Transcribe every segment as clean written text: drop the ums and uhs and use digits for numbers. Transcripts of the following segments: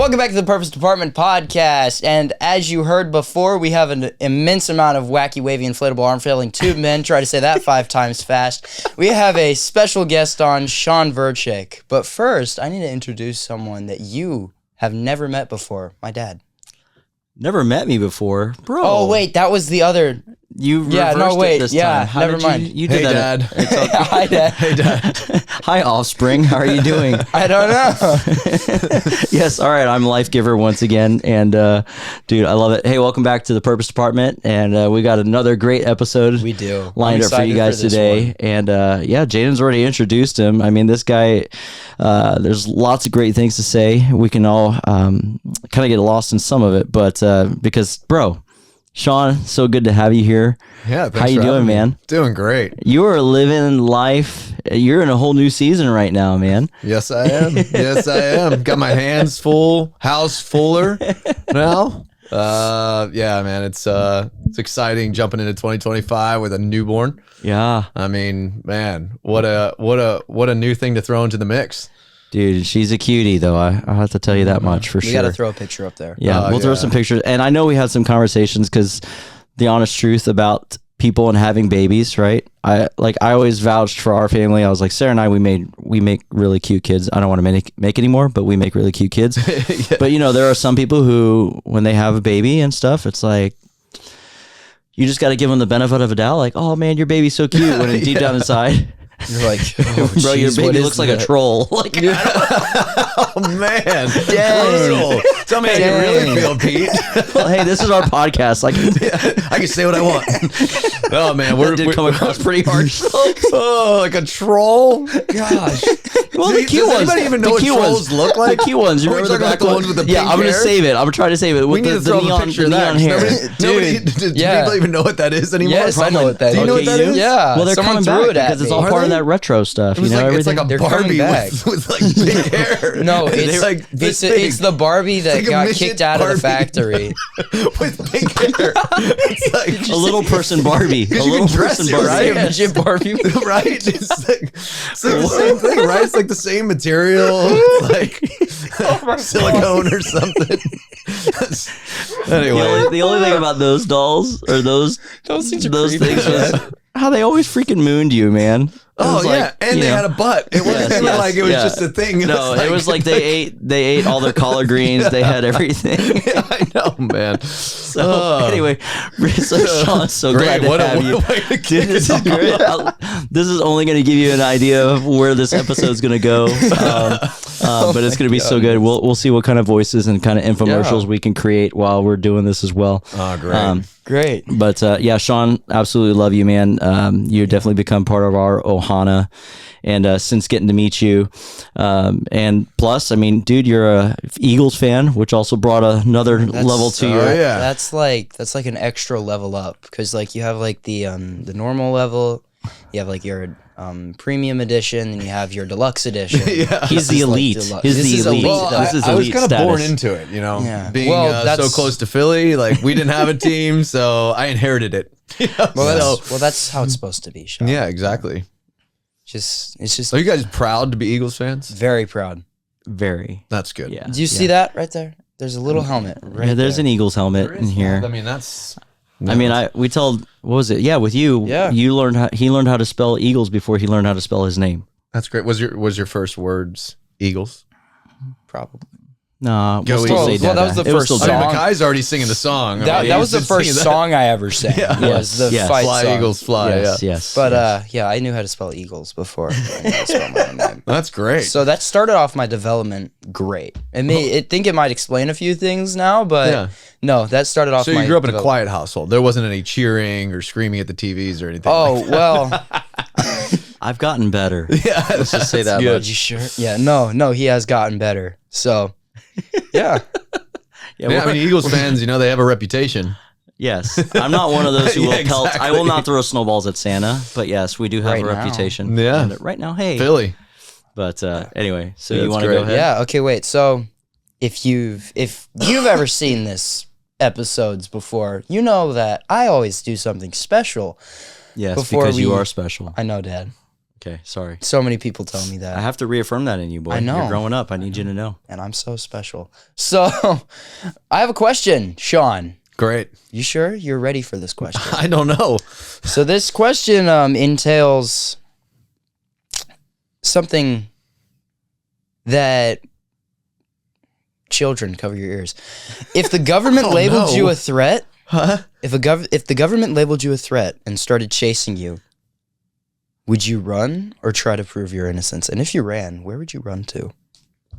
Welcome back to the Purpose Department podcast. And as you heard before, we have an immense amount of wacky, wavy, inflatable arm flailing tube men. Try to say that 5 times fast. We have a special guest on, Sean Verchick. But first, I need to introduce someone that you have never met before. My dad. Never met me before, bro. Oh, wait, that was the other... You reversed it this time. How never did mind. You did Hey, that. Dad. Hi, Dad. Hey, Dad. Hi, offspring. How are you doing? I don't know. Yes. All right. I'm Life Giver once again, and dude, I love it. Hey, welcome back to the Purpose Department, and we got another great episode. We do. Lined up for you guys today, and yeah, Jaiden's already introduced him. I mean, this guy. There's lots of great things to say. We can all kind of get lost in some of it, but because, bro. Sean, so good to have you here. Yeah, thanks how you for doing, having me. man? Doing great. You are living life. You're in a whole new season right now, man. Yes, I am. Yes, I am. Got my hands full, house fuller now. Yeah, man, it's exciting jumping into 2025 with a newborn. Yeah, I mean, man, what a new thing to throw into the mix. dude, she's a cutie, though. I'll have to tell you that much for sure. We got to throw a picture up there. Yeah, we'll throw some pictures. And I know we had some conversations because the honest truth about people and having babies, right? I always vouched for our family. I was like, Sarah and I, we make really cute kids. I don't want to make anymore, but we make really cute kids. Yeah. But you know, there are some people who, when they have a baby and stuff, it's like, you just got to give them the benefit of a doubt. Like, oh man, your baby's so cute. When deep down inside, you're like, oh, bro, geez, your baby looks like a troll. Like, Oh man, Dang. brutal. Tell me how you really feel, Pete. well, hey, this is our podcast. I I can say what I want. Oh man, that did come across pretty harsh. Oh, like a troll. Gosh. Well, the cute Does ones. anybody even know the what cute trolls look like? The cute ones. You Are we remember talking about the ones with the Yeah, pink I'm gonna hair? save it. I'm gonna try to save it. We With need to throw the up a neon, picture the of that. neon hair. Nobody, do yeah. people even know what that is anymore? Yes, I know what that is. Do you know Okay, what that you is? do? Yeah. Well, they're someone coming threw back it at because it's me. all Are part of they? that retro stuff. It was You know, like, it's like everything. a They're coming Barbie back. with like big hair. No, it's like it's the Barbie that like a got midget kicked out of the Barbie. factory. with big hair. It's like a little person Barbie. A you can little dress person it, Barbie. right? Like a midget Barbie. right? It's like the same thing, right? It's like the same material. It's like silicone or something. Anyway, The only thing about those dolls or those things are those creepy. things was how they always freaking mooned you, man. It oh was yeah, like, and you they know, had a butt. It wasn't Yes, even yes, like it was yeah. just a thing. No, it was like they ate all their collard greens. They had everything. Yeah, I know, man. So anyway, so Sean, so Great, glad to what have a you. way to Dude, kick this it is great. This is only going to give you an idea of where this episode's going to go, but it's going to be so good. We'll see what kind of voices and kind of infomercials we can create while we're doing this as well. Oh, great. Great. But yeah, Sean, absolutely love you, man. You definitely become part of our Ohana. And since getting to meet you, and plus, I mean, dude, you're a Eagles fan, which also brought another level to your. yeah. That's like an extra level up because like you have like the normal level, you have like your premium edition, and you have your deluxe edition. Yeah. He's the elite. deluxe. He's This the is elite. elite. Well, This is I was elite kind of born status. into it, you know, Yeah. being Well, so that's- close to Philly. Like we didn't have a team, so I inherited it. Well, that's how it's supposed to be, Sean. Yeah, exactly. It's just Are you guys proud to be Eagles fans? very proud. Very. That's good. Yeah. Do you see that right there? There's a little helmet right Yeah, there's there. an Eagles helmet in here. I mean, that's. I mean, we told, what was it? Yeah, with you. Yeah. You learned he learned how to spell Eagles before he learned how to spell his name. That's great. Was your first words Eagles? Probably. No, Go we'll still say Eagles. Well, that was Dada. the It first still song. I mean, Dada. Makai's already singing the song. I That, mean, that he's was the just first singing that. song I ever sang. Yeah. Was the Yes. fight Fly song. Eagles fly. Yes, Yeah. yes. But yeah, I knew how to spell Eagles before. I knew how to spell my own name. That's great. So that started off my development great. I think it might explain a few things now, but Yeah. no, that started off. So my you grew up in a develop- quiet household. There wasn't any cheering or screaming at the TVs or anything. Oh like well, I've gotten better. that. Yeah, Let's just say that good. much. you sure? Yeah, no, he has gotten better. So yeah, Yeah, Yeah, I we're- mean, Eagles fans, you know, they have a reputation. yes. I'm not one of those who Yeah, will pelt. I will exactly. not throw snowballs at Santa, but yes, we do have Right a now. reputation. Yeah. And right now, hey. Philly. But anyway, so Yeah, you that's want to great. go ahead? yeah. Okay, wait. So if you've ever seen this episodes before, you know that I always do something special. Yes, Before because you we- are special. I know, Dad. Okay, sorry. So many people tell me that. I have to reaffirm that in you, boy. I know. You're growing up. I need you to know. And I'm so special. So I have a question, Sean. Great. You sure you're ready for this question? I don't know. So this question entails something that children, cover your ears. If the government labeled you a threat, if the government labeled you a threat and started chasing you, would you run or try to prove your innocence? And if you ran, where would you run to?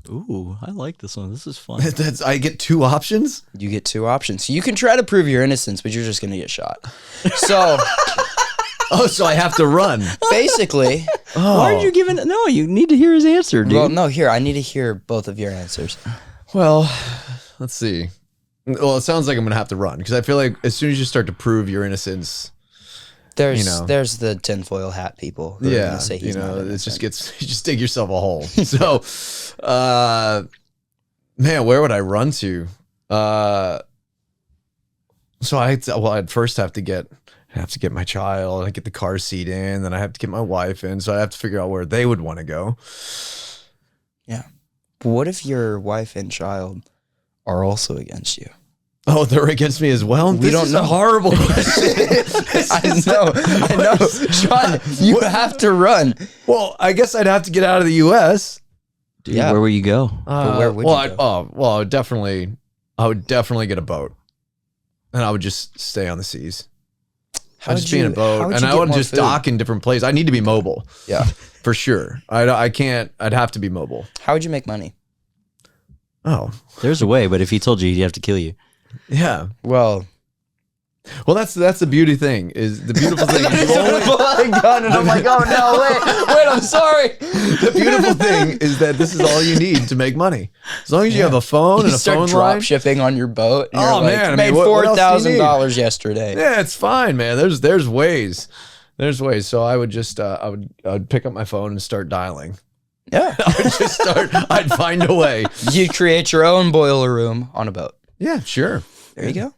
Ooh, I like this one. This is fun. I get 2 options? You get 2 options. So you can try to prove your innocence, but you're just going to get shot. So Oh, so I have to run. basically, Why did you give it? No, you need to hear his answer, dude. well, no, here, I need to hear both of your answers. Well, let's see. Well, it sounds like I'm going to have to run because I feel like as soon as you start to prove your innocence, There's the tinfoil hat people who are yeah, gonna say he's not it innocent. just gets, you just dig yourself a hole. So, man, where would I run to? So I'd first have to get my child, I get the car seat in, then I have to get my wife in. So I have to figure out where they would want to go. Yeah. But what if your wife and child are also against you? Oh, they're against me as well? We don't know. A horrible question. I know. Sean, you have to run. Well, I guess I'd have to get out of the U.S. Dude, Yeah. where will you go? But where would you go? I would definitely get a boat, and I would just stay on the seas. I'd just be in a boat, and I would just dock in different places. I need to be mobile. Yeah. For sure. I can't. I'd have to be mobile. How would you make money? Oh, There's a way, but if he told you, he'd have to kill you. yeah. Well, That's the beauty thing. Is the beautiful thing? Is and I'm like, oh no, wait, I'm sorry. the beautiful thing is that this is all you need to make money. As long as you have a phone and You a start phone drop line. shipping on your boat. And you're Oh, like, man, I made mean, what else do you need? $4,000 yesterday. Yeah, it's fine, man. There's ways. There's ways. So I would just I would pick up my phone and start dialing. Yeah. I'd find a way. You'd create your own boiler room on a boat. Yeah, sure. There you go.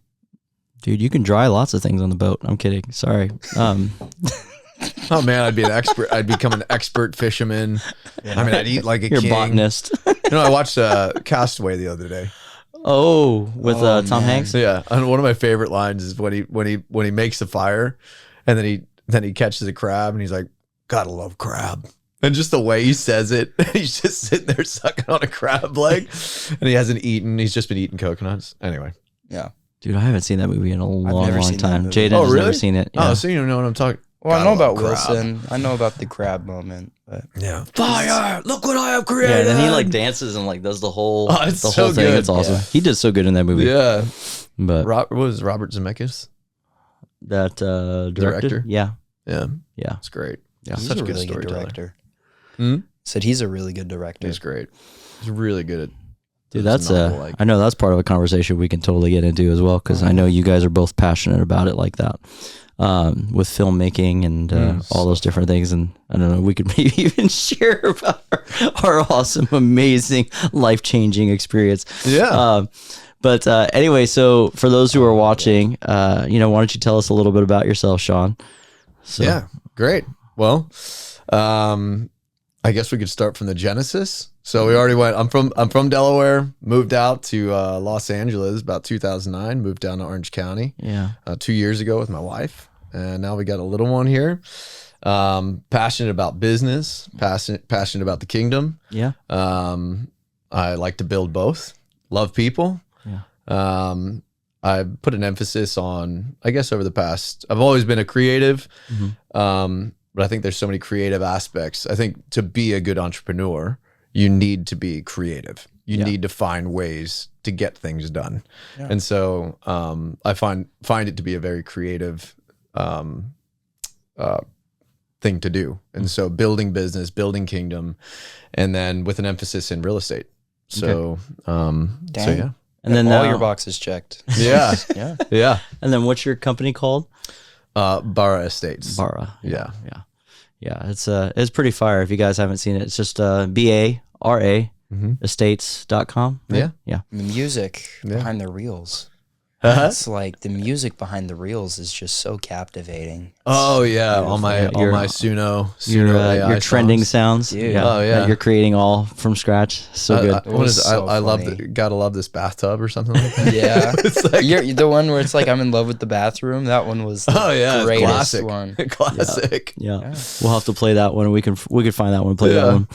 Dude, you can dry lots of things on the boat. I'm kidding. Sorry. Oh man, I'd be an expert. I'd become an expert fisherman. I mean, I'd eat like a You're a king. botanist. I watched Castaway the other day. Oh, with Tom man. Hanks? Yeah, and one of my favorite lines is when he makes a fire, and then he catches a crab, and he's like, "Gotta love crab." And just the way he says it, he's just sitting there sucking on a crab leg, and he hasn't eaten. He's just been eating coconuts. Anyway. Yeah. Dude, I haven't seen that movie in a long, never long seen that time. movie. Jaden Oh, has really? never seen it. Yeah. Oh, so you don't know what I'm talking. Well, I know Gotta about love crab. Wilson. I know about the crab moment. But Yeah. Fire! Look what I have Yeah, created. and then he like dances and like does the whole Oh, it's the so whole thing. good. It's awesome. Yeah. He did so good in that movie. Yeah. But What was Robert Zemeckis? that directed? Director? Yeah. Yeah, Yeah. it's great. Yeah. he's Such a a good really good storyteller. director. Hmm? Said he's a really good director. He's great. He's really good at. Dude, those that's novel-like- I know that's part of a conversation we can totally get into as well, because I know you guys are both passionate about it like that, with filmmaking and all those different things. And I don't know, we could maybe even share about our awesome, amazing, life-changing experience. Yeah. But anyway, so for those who are watching, why don't you tell us a little bit about yourself, Sean? So, Yeah, great. Well, I guess we could start from the genesis. So we already went. I'm from Delaware. Moved out to Los Angeles about 2009. Moved down to Orange County Yeah. 2 years ago with my wife, and now we got a little one here. Passionate about business. Passionate about the kingdom. Yeah. I like to build both. Love people. Yeah. I put an emphasis on, I guess, over the past. I've always been a creative. But I think there's so many creative aspects. I think to be a good entrepreneur, you need to be creative. You need to find ways to get things done. Yeah. And so I find it to be a very creative thing to do. And so building business, building kingdom, and then with an emphasis in real estate. So, so Dang. yeah. And then all your boxes checked. Yeah. Yeah. Yeah. And then what's your company called? Barra Estates. Barra. Yeah. Yeah. It's pretty fire. If you guys haven't seen it, it's just BARA Mhm. estates.com. Right? Yeah. Yeah. The music Yeah. behind the reels. It's like the music behind the reels is just so captivating. Oh yeah, all my Suno AI your trending songs. sounds. Dude. Oh, yeah. that you're creating all from scratch. So good. It was so I love funny. gotta love this bathtub or something like that. Yeah, It's like- you're the one where it's like I'm in love with the bathroom. That one was the Oh yeah, greatest classic, one. classic. Yeah. We'll have to play that one. We could find that one and play Yeah. that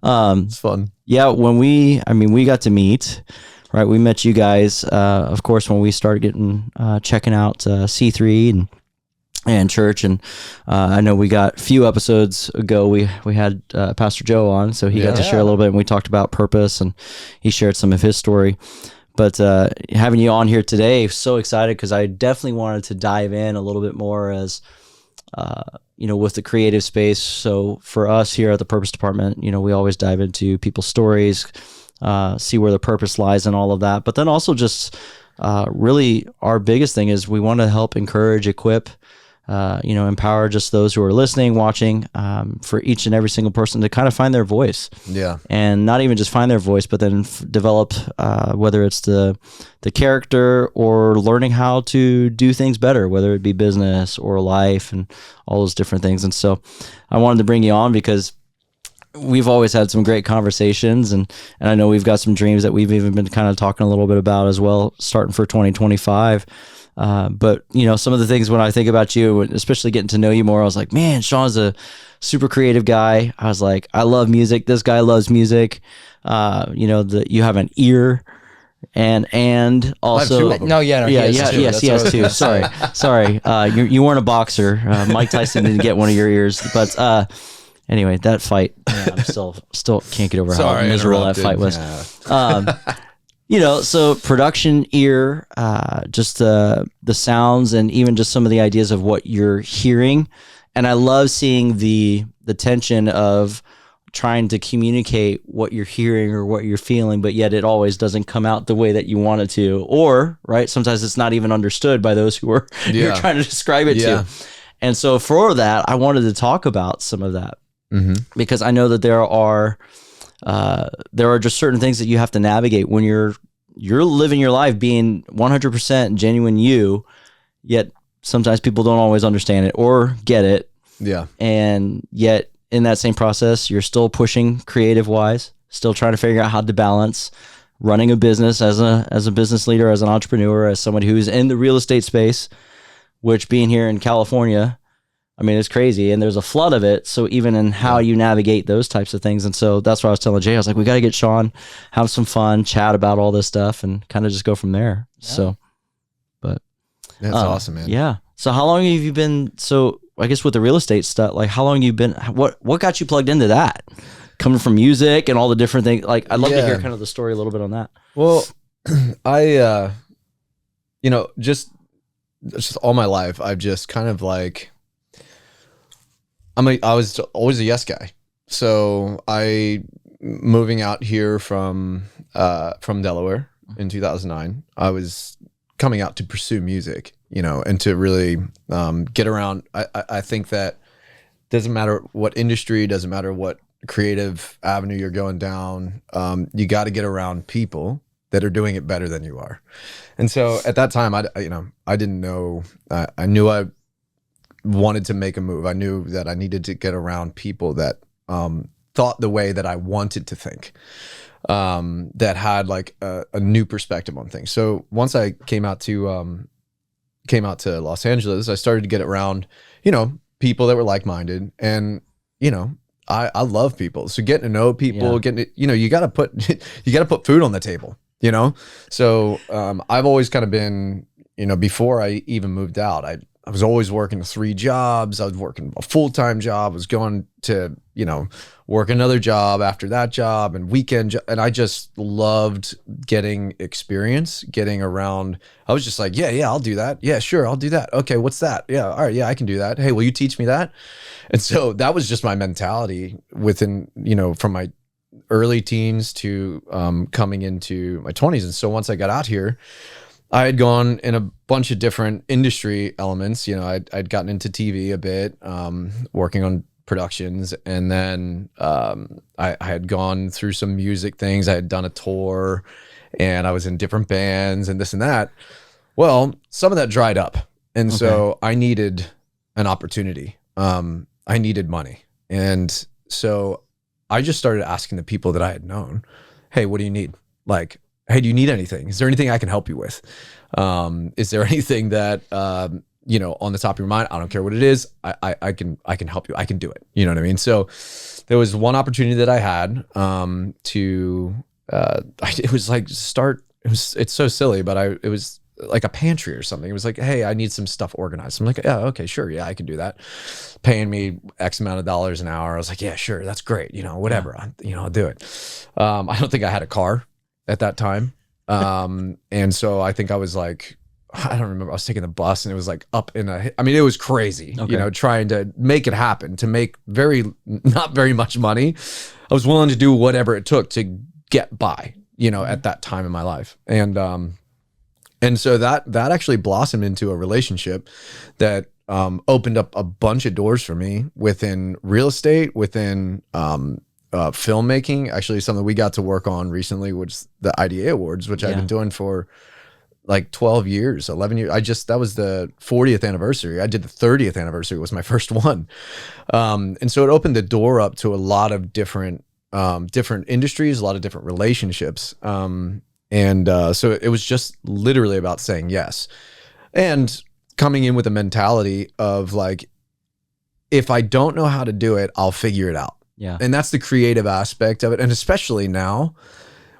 one. It's fun. Yeah, when we got to meet, right? We met you guys, of course, when we started getting checking out C3 and church, and I know we got a few episodes ago. We had Pastor Joe on, so he got to share a little bit, and we talked about purpose, and he shared some of his story. But having you on here today, so excited because I definitely wanted to dive in a little bit more as with the creative space. So for us here at the Purpose Department, we always dive into people's stories, see where the purpose lies and all of that. But then also just really our biggest thing is we want to help encourage, equip, empower just those who are listening, watching, for each and every single person to kind of find their voice. Yeah. And not even just find their voice, but then develop, whether it's the character or learning how to do things better, whether it be business or life and all those different things. And so I wanted to bring you on because we've always had some great conversations, and I know we've got some dreams that we've even been kind of talking a little bit about as well, starting for 2025. But some of the things when I think about you, especially getting to know you more, I was like, man, Sean's a super creative guy. I was like, I love music. This guy loves music. You have an ear, and also He has too. Sorry. You weren't a boxer. Mike Tyson didn't get one of your ears, but anyway, that fight, I'm still can't get over how miserable that fight was. Yeah. So production ear, just the sounds and even just some of the ideas of what you're hearing. And I love seeing the tension of trying to communicate what you're hearing or what you're feeling, but yet it always doesn't come out the way that you want it to. Or, right, sometimes it's not even understood by those who are you're trying to describe it to. And so for that, I wanted to talk about some of that because I know that there are just certain things that you have to navigate when you're living your life being 100% genuine you, yet sometimes people don't always understand it or get it. Yeah. And yet in that same process, you're still pushing creative wise, still trying to figure out how to balance running a business as a business leader, as an entrepreneur, as somebody who's in the real estate space, which being here in California, I mean, it's crazy, and there's a flood of it. So even in how you navigate those types of things. And so that's what I was telling Jay. I was like, we got to get Sean, have some fun, chat about all this stuff, and kind of just go from there. Yeah. So, but that's awesome, man. Yeah. So how long have you been, so I guess with the real estate stuff, like how long have you been, what got you plugged into that? Coming from music and all the different things. Like, I'd love to hear kind of the story a little bit on that. Well, I, just all my life, I've just kind of like, I was always a yes guy. So moving out here from Delaware in 2009, I was coming out to pursue music, and to really get around. I think that doesn't matter what industry, doesn't matter what creative avenue you're going down, you got to get around people that are doing it better than you are. And so at that time, I didn't know. I knew I wanted to make a move. I knew that I needed to get around people that thought the way that I wanted to think, that had like a new perspective on things. So once I came out to Los Angeles, I started to get around, people that were like-minded, and I love people. So getting to know people, you got to put food on the table, So I've always kind of been, before I even moved out, I was always working 3 jobs. I was working a full-time job. I was going to, work another job after that job and weekend job. And I just loved getting experience, getting around. I was just like, yeah, I'll do that. Yeah, sure, I'll do that. Okay, what's that? Yeah, all right, yeah, I can do that. Hey, will you teach me that? And so that was just my mentality within, from my early teens to coming into my 20s. And so once I got out here, I had gone in a bunch of different industry elements. I'd gotten into TV a bit, working on productions. And then I had gone through some music things. I had done a tour and I was in different bands and this and that. Well, some of that dried up. And so I needed an opportunity. I needed money. And so I just started asking the people that I had known, hey, what do you need? Like, hey, do you need anything? Is there anything I can help you with? Is there anything that, you know, on the top of your mind? I don't care what it is. I can help you. I can do it. You know what I mean? So there was one opportunity that I had it was like it's so silly, but it was like a pantry or something. It was like, hey, I need some stuff organized. I'm like, yeah, okay, sure. Yeah, I can do that. Paying me X amount of dollars an hour. I was like, yeah, sure. That's great. You know, whatever. I'll do it. I don't think I had a car at that time. And so I think I was like, I don't remember. I was taking the bus and it was like up in it was crazy, you know, trying to make it happen, to make not very much money. I was willing to do whatever it took to get by, you know, at that time in my life. And so that actually blossomed into a relationship that opened up a bunch of doors for me within real estate, within filmmaking. Actually, something we got to work on recently, which is the IDA Awards, which I've been doing for like 12 years, 11 years. That was the 40th anniversary. I did the 30th anniversary, was my first one. And so it opened the door up to a lot of different industries, a lot of different relationships. So it was just literally about saying yes and coming in with a mentality of like, if I don't know how to do it, I'll figure it out. Yeah. And that's the creative aspect of it. And especially now,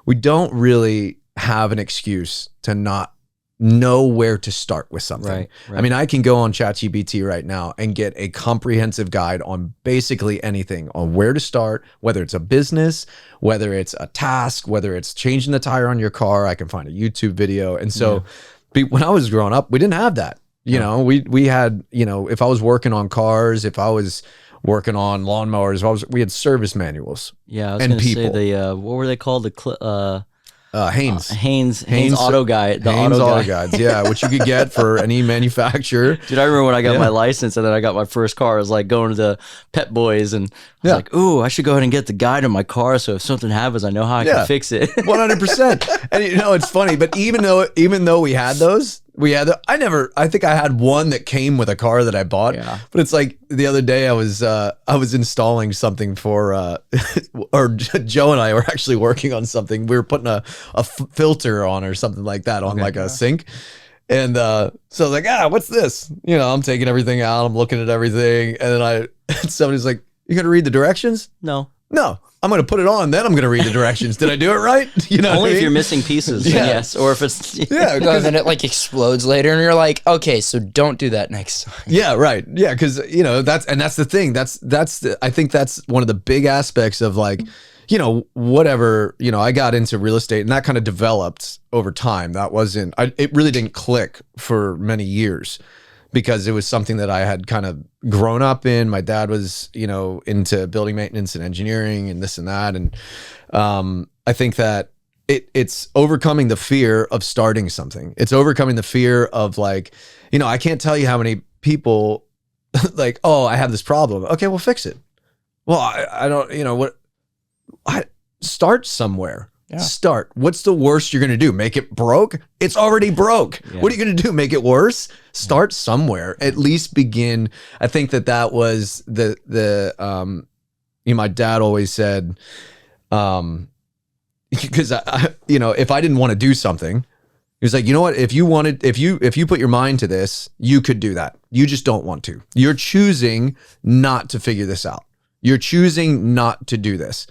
we don't really have an excuse to not know where to start with something. Right. I mean, I can go on ChatGPT right now and get a comprehensive guide on basically anything, on where to start, whether it's a business, whether it's a task, whether it's changing the tire on your car. I can find a YouTube video. And so when I was growing up, we didn't have that. You know, we had, you know, if I was working on cars, if I was working on lawnmowers, we had service manuals. Yeah, I was going to say what were they called? Haynes Auto Guide. The Haynes Auto Guides, yeah, which you could get for any manufacturer. Dude, I remember when I got my license and then I got my first car. I was like going to the Pet Boys and I was like, ooh, I should go ahead and get the guide on my car so if something happens, I know how I can fix it. 100%. And you know, it's funny, but even though we had those, I think I had one that came with a car that I bought. Yeah. But it's like the other day I was installing something for or Joe and I were actually working on something. We were putting a filter on or something like that on a sink. And so I was like, what's this? You know, I'm taking everything out, I'm looking at everything, and then somebody's like, you gonna read the directions? No. I'm going to put it on, then I'm going to read the directions. Did I do it right? You know, only if you're missing pieces. Then yes, or if it's then it like explodes later, and you're like, okay, so don't do that next time. Yeah, right. Yeah, because you know that's the thing. I think that's one of the big aspects of like, you know, whatever. You know, I got into real estate, and that kind of developed over time. It really didn't click for many years, because it was something that I had kind of grown up in. My dad was, you know, into building maintenance and engineering and this and that. And I think that it's overcoming the fear of starting something. It's overcoming the fear of like, you know, I can't tell you how many people like, oh, I have this problem. Okay, well, fix it. Well, I don't, you know, start somewhere. Yeah. Start. What's the worst you're going to do? Make it broke? It's already broke. Yeah. What are you going to do? Make it worse? Start somewhere. At least begin. I think that was you know, my dad always said, because you know, if I didn't want to do something, he was like, you know what? If you put your mind to this, you could do that. You just don't want to. You're choosing not to figure this out. You're choosing not to do this.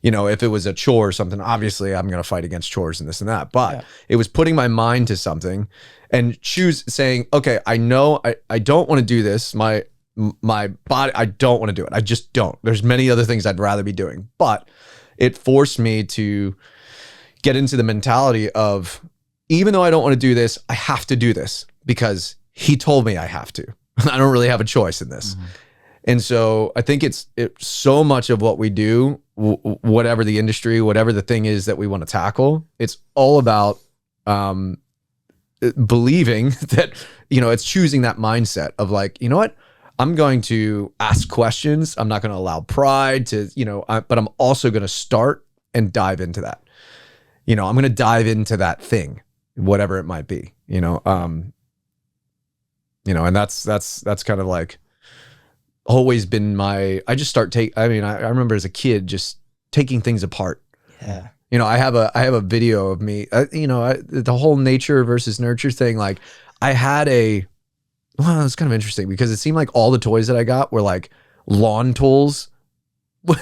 You know, if it was a chore or something, obviously I'm going to fight against chores and this and that. But it was putting my mind to something and saying, okay, I know I don't want to do this. My body, I don't want to do it. I just don't. There's many other things I'd rather be doing. But it forced me to get into the mentality of, even though I don't want to do this, I have to do this because he told me I have to. I don't really have a choice in this. Mm-hmm. And so I think it's so much of what we do, whatever the industry, whatever the thing is that we want to tackle, it's all about believing that, you know, it's choosing that mindset of like, you know what, I'm going to ask questions. I'm not going to allow pride to, you know, but I'm also going to start and dive into that. You know, I'm going to dive into that thing. whatever it might be, and that's kind of like always been my, I just start I remember as a kid just taking things apart. Yeah. I have a video of me, the whole nature versus nurture thing. Like it's kind of interesting because it seemed like all the toys that I got were like lawn tools.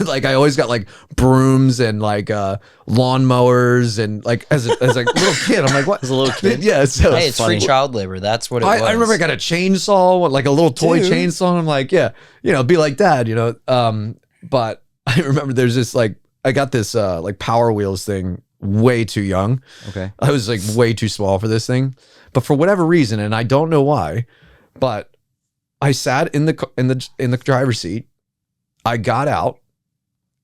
Like I always got like brooms and like lawnmowers and like as a little kid, I'm like, what? As a little kid, yeah. So Hey, it's free child labor. That's what it was. I remember I got a chainsaw, like a little toy chainsaw. And I'm like, yeah, be like dad, But I remember there's this like, I got this like Power Wheels thing way too young. Okay. I was like way too small for this thing, but for whatever reason, and I don't know why, but I sat in the driver's seat. I got out.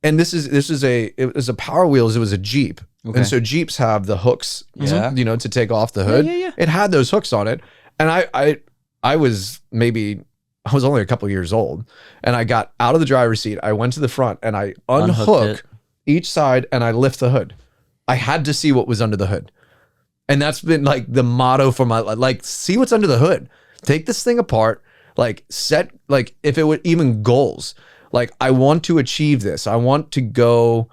And it was a Power Wheels. It was a Jeep. Okay. And so Jeeps have the hooks, Yeah. to take off the hood. Yeah. It had those hooks on it. And I was only a couple years old, and I got out of the driver's seat. I went to the front and I unhook each side and I lift the hood. I had to see what was under the hood. And that's been like the motto for my life. Like, see what's under the hood. Take this thing apart, like set, like if it would even goals. Like, I want to achieve this. I want to go,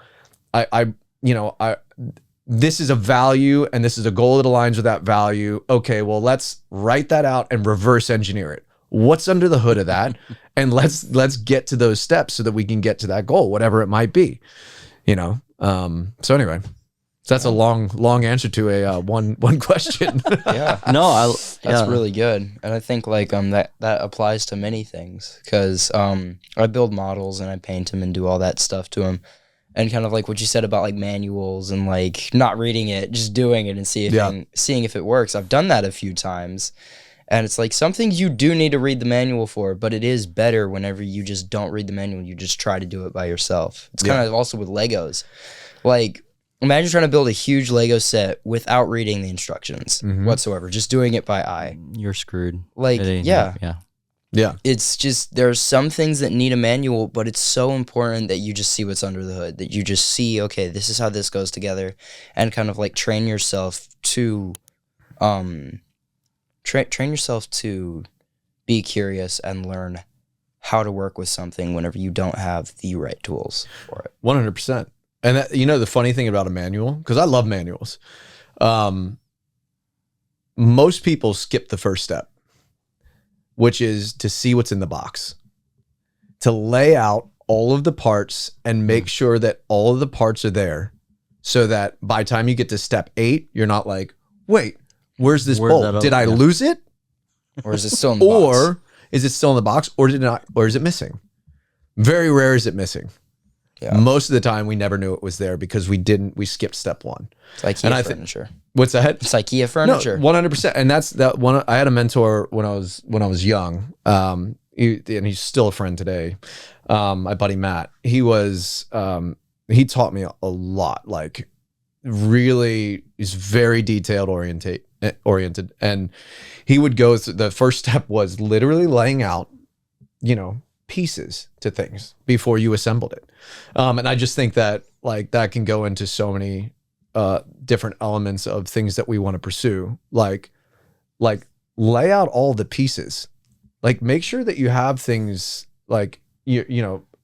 this is a value and this is a goal that aligns with that value. Okay, well, let's write that out and reverse engineer it. What's under the hood of that? And let's get to those steps so that we can get to that goal, whatever it might be, So anyway, so that's a long answer to a one question. Yeah. No, That's really good. And I think like that applies to many things because I build models and I paint them and do all that stuff to them. And kind of like what you said about like manuals and like not reading it, just doing it and seeing if it works. I've done that a few times. And it's like something you do need to read the manual for, but it is better whenever you just don't read the manual. You just try to do it by yourself. It's kind of also with Legos. Like, imagine trying to build a huge Lego set without reading the instructions whatsoever, just doing it by eye. You're screwed. Like, yeah. Yeah. It's just, there's some things that need a manual, but it's so important that you just see what's under the hood, that you just see, okay, this is how this goes together, and kind of like train yourself to be curious and learn how to work with something whenever you don't have the right tools for it. 100%. And that, the funny thing about a manual, because I love manuals, most people skip the first step, which is to see what's in the box, to lay out all of the parts and make sure that all of the parts are there so that by the time you get to step 8, you're not like, wait, where's this bolt? Did I lose it? Or is it still in the box? Or is it still in the box, or is it missing? Very rare is it missing. Yeah. Most of the time we never knew it was there because we skipped step 1. It's IKEA furniture. What's that? It's IKEA furniture. No, 100%. And that's that one. I had a mentor when I was young. And he's still a friend today. My buddy Matt. He taught me a lot. Like, really, he's very detailed oriented, and he would go through, the first step was literally laying out, pieces to things before you assembled it. And I just think that like that can go into so many different elements of things that we want to pursue. Like lay out all the pieces. Like, make sure that you have things like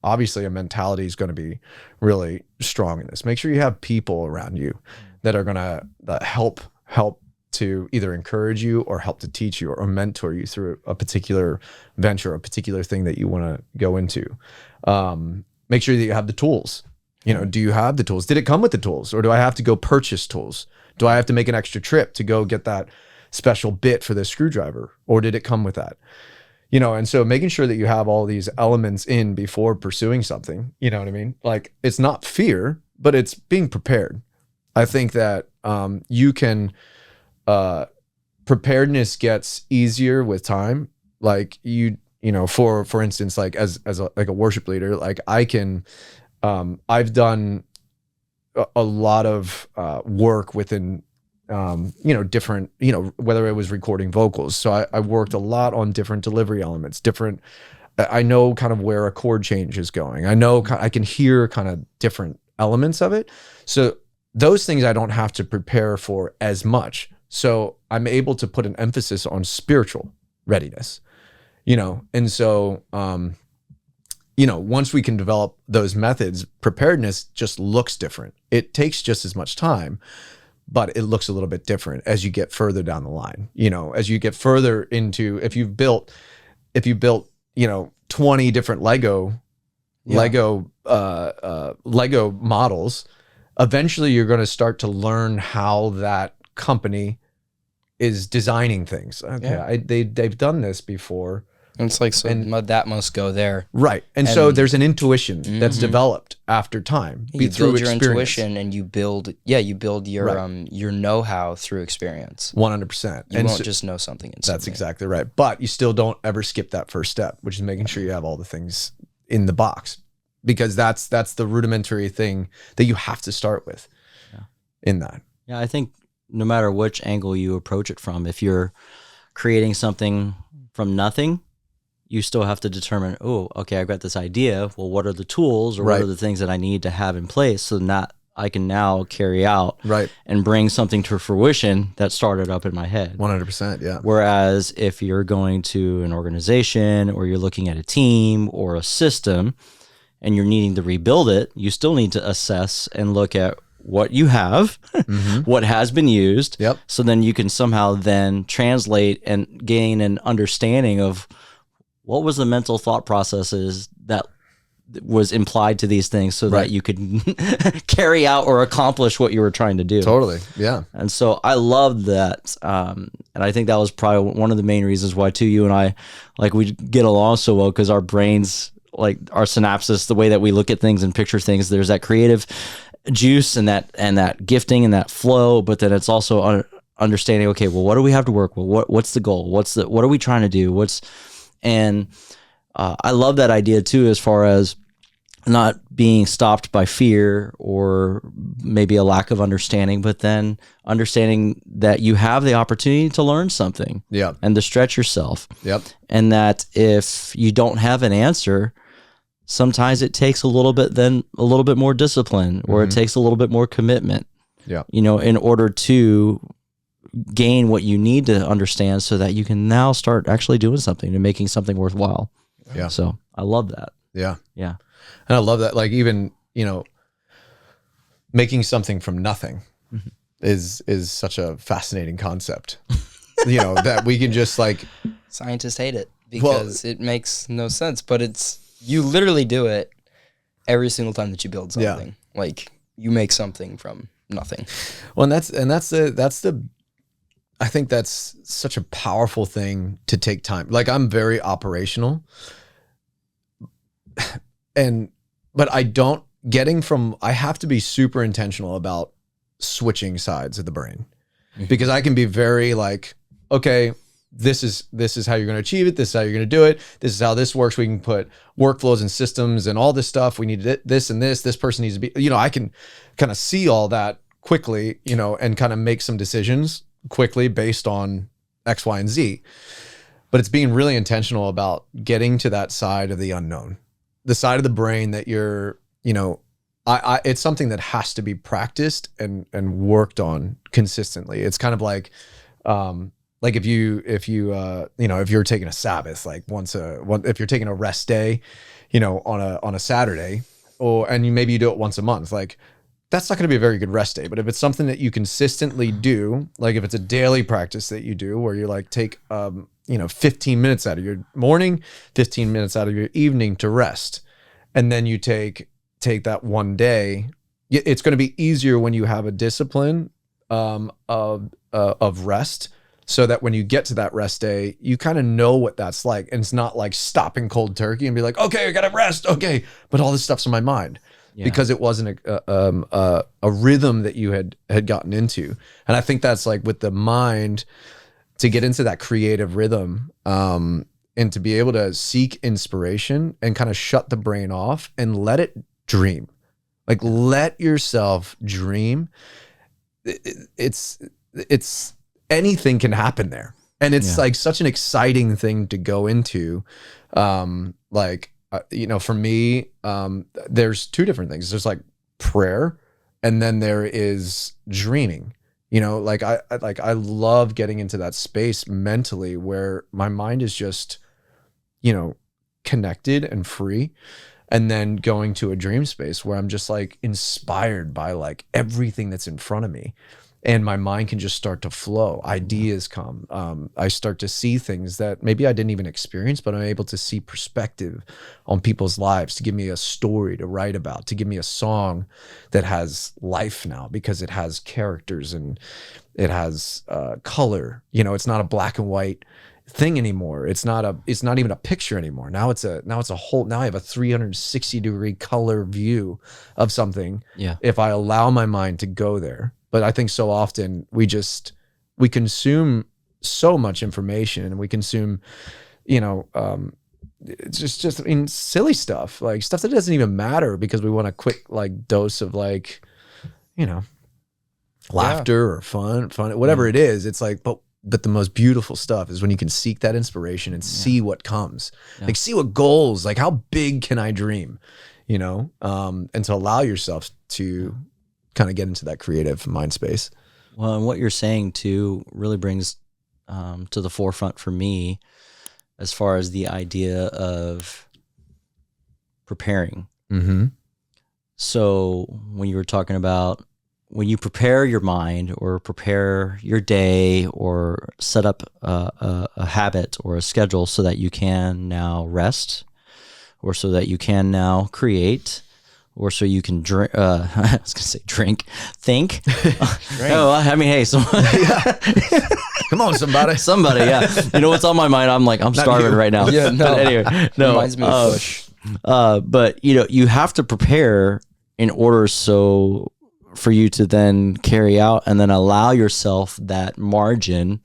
obviously a mentality is going to be really strong in this. Make sure you have people around you that are going to help to either encourage you or help to teach you or mentor you through a particular venture, a particular thing that you want to go into. Make sure that you have the tools. Do you have the tools? Did it come with the tools, or do I have to go purchase tools? Do I have to make an extra trip to go get that special bit for the screwdriver, or did it come with that? And so making sure that you have all these elements in before pursuing something, you know what I mean? Like, it's not fear, but it's being prepared. I think that you can, preparedness gets easier with time. Like for instance, like as a worship leader, like I can, I've done a lot of work within different, whether it was recording vocals. So I worked a lot on different delivery elements, I know kind of where a chord change is going. I know I can hear kind of different elements of it. So those things I don't have to prepare for as much, So I'm able to put an emphasis on spiritual readiness, and so, once we can develop those methods, preparedness just looks different. It takes just as much time, but it looks a little bit different as you get further down the line. As you get further into, if you built 20 different Lego models, eventually you're going to start to learn how that company is designing things. Okay, they've done this before. And it's like, so that must go there. Right. And so there's an intuition that's developed after time. You build your intuition and you build your know-how through experience. 100%. You won't just know something instantly. That's exactly right. But you still don't ever skip that first step, which is making sure you have all the things in the box, because that's the rudimentary thing that you have to start with in that. Yeah, I think no matter which angle you approach it from, if you're creating something from nothing, you still have to determine, oh, okay, I've got this idea. Well, what are the tools or what are the things that I need to have in place so that I can now carry out and bring something to fruition that started up in my head? 100%, yeah. Whereas if you're going to an organization or you're looking at a team or a system and you're needing to rebuild it, you still need to assess and look at what you have, what has been used. Yep. So then you can somehow then translate and gain an understanding of what was the mental thought processes that was implied to these things so that you could carry out or accomplish what you were trying to do. Totally. Yeah. And so I love that. And I think that was probably one of the main reasons why too, you and I, like, we get along so well, because our brains, like our synapses, the way that we look at things and picture things, there's that creative juice and that gifting and that flow, but then it's also understanding, okay, well, what do we have to work with? What's the goal? What are we trying to do? And I love that idea too, as far as not being stopped by fear or maybe a lack of understanding, but then understanding that you have the opportunity to learn something and to stretch yourself. Yep. And that if you don't have an answer, sometimes it takes a little bit more discipline, or it takes a little bit more commitment, in order to gain what you need to understand so that you can now start actually doing something and making something worthwhile. Yeah. So I love that. Yeah. Yeah. And I love that. Like, even, making something from nothing is such a fascinating concept, that we can just, like, scientists hate it because it makes no sense, but you literally do it every single time that you build something. Like, you make something from nothing. Well, and that's the I think that's such a powerful thing to take time. Like, I'm very operational, but I have to be super intentional about switching sides of the brain, because I can be very like, okay, this is how you're going to achieve it. This is how you're going to do it. This is how this works. We can put workflows and systems and all this stuff. We need this and this. This person needs to be, I can kind of see all that quickly, and kind of make some decisions quickly based on X, Y, and Z. But it's being really intentional about getting to that side of the unknown, the side of the brain that you're, it's something that has to be practiced and worked on consistently. It's kind of like if you're taking a Sabbath, like if you're taking a rest day, on a Saturday, and maybe you do it once a month, like, that's not going to be a very good rest day. But if it's something that you consistently do, like if it's a daily practice that you do, where you like take 15 minutes out of your morning, 15 minutes out of your evening to rest, and then you take that one day, it's going to be easier when you have a discipline of rest, so that when you get to that rest day, you kind of know what that's like. And it's not like stopping cold turkey and be like, okay, I got to rest. Okay. But all this stuff's in my mind. Because it wasn't a rhythm that you had gotten into. And I think that's like with the mind, to get into that creative rhythm, and to be able to seek inspiration and kind of shut the brain off and let it dream. Like, let yourself dream. It's anything can happen there. And it's like such an exciting thing to go into. For me, there's two different things. There's like prayer, and then there is dreaming. You know, like I love getting into that space mentally where my mind is just, you know, connected and free, and then going to a dream space where I'm just like inspired by like everything that's in front of me, and my mind can just start to flow. Ideas come. I start to see things that maybe I didn't even experience, but I'm able to see perspective on people's lives, to give me a story to write about, to give me a song that has life now because it has characters and it has color. You know, it's not a black and white thing anymore. It's not even a picture anymore. Now it's a whole, now I have a 360-degree color view of something. Yeah. If I allow my mind to go there. But I think so often we consume so much information, and we consume, you know, it's just I mean, silly stuff, like stuff that doesn't even matter, because we want a quick like dose of like, you know, laughter or fun, whatever it is. It's like, but the most beautiful stuff is when you can seek that inspiration and see what comes, like see what goals, like how big can I dream, you know, and to allow yourself to kind of get into that creative mind space. Well, and what you're saying too really brings to the forefront for me as far as the idea of preparing. Mm-hmm. So when you were talking about when you prepare your mind or prepare your day or set up a habit or a schedule so that you can now rest, or so that you can now create, or so you can drink, I was gonna say think. Oh, I mean, hey, Come on, somebody. Somebody, yeah. You know what's on my mind? I'm starving right now. Yeah, no. But anyway, no. Reminds me of Bush. But you know, you have to prepare in order for you to then carry out and then allow yourself that margin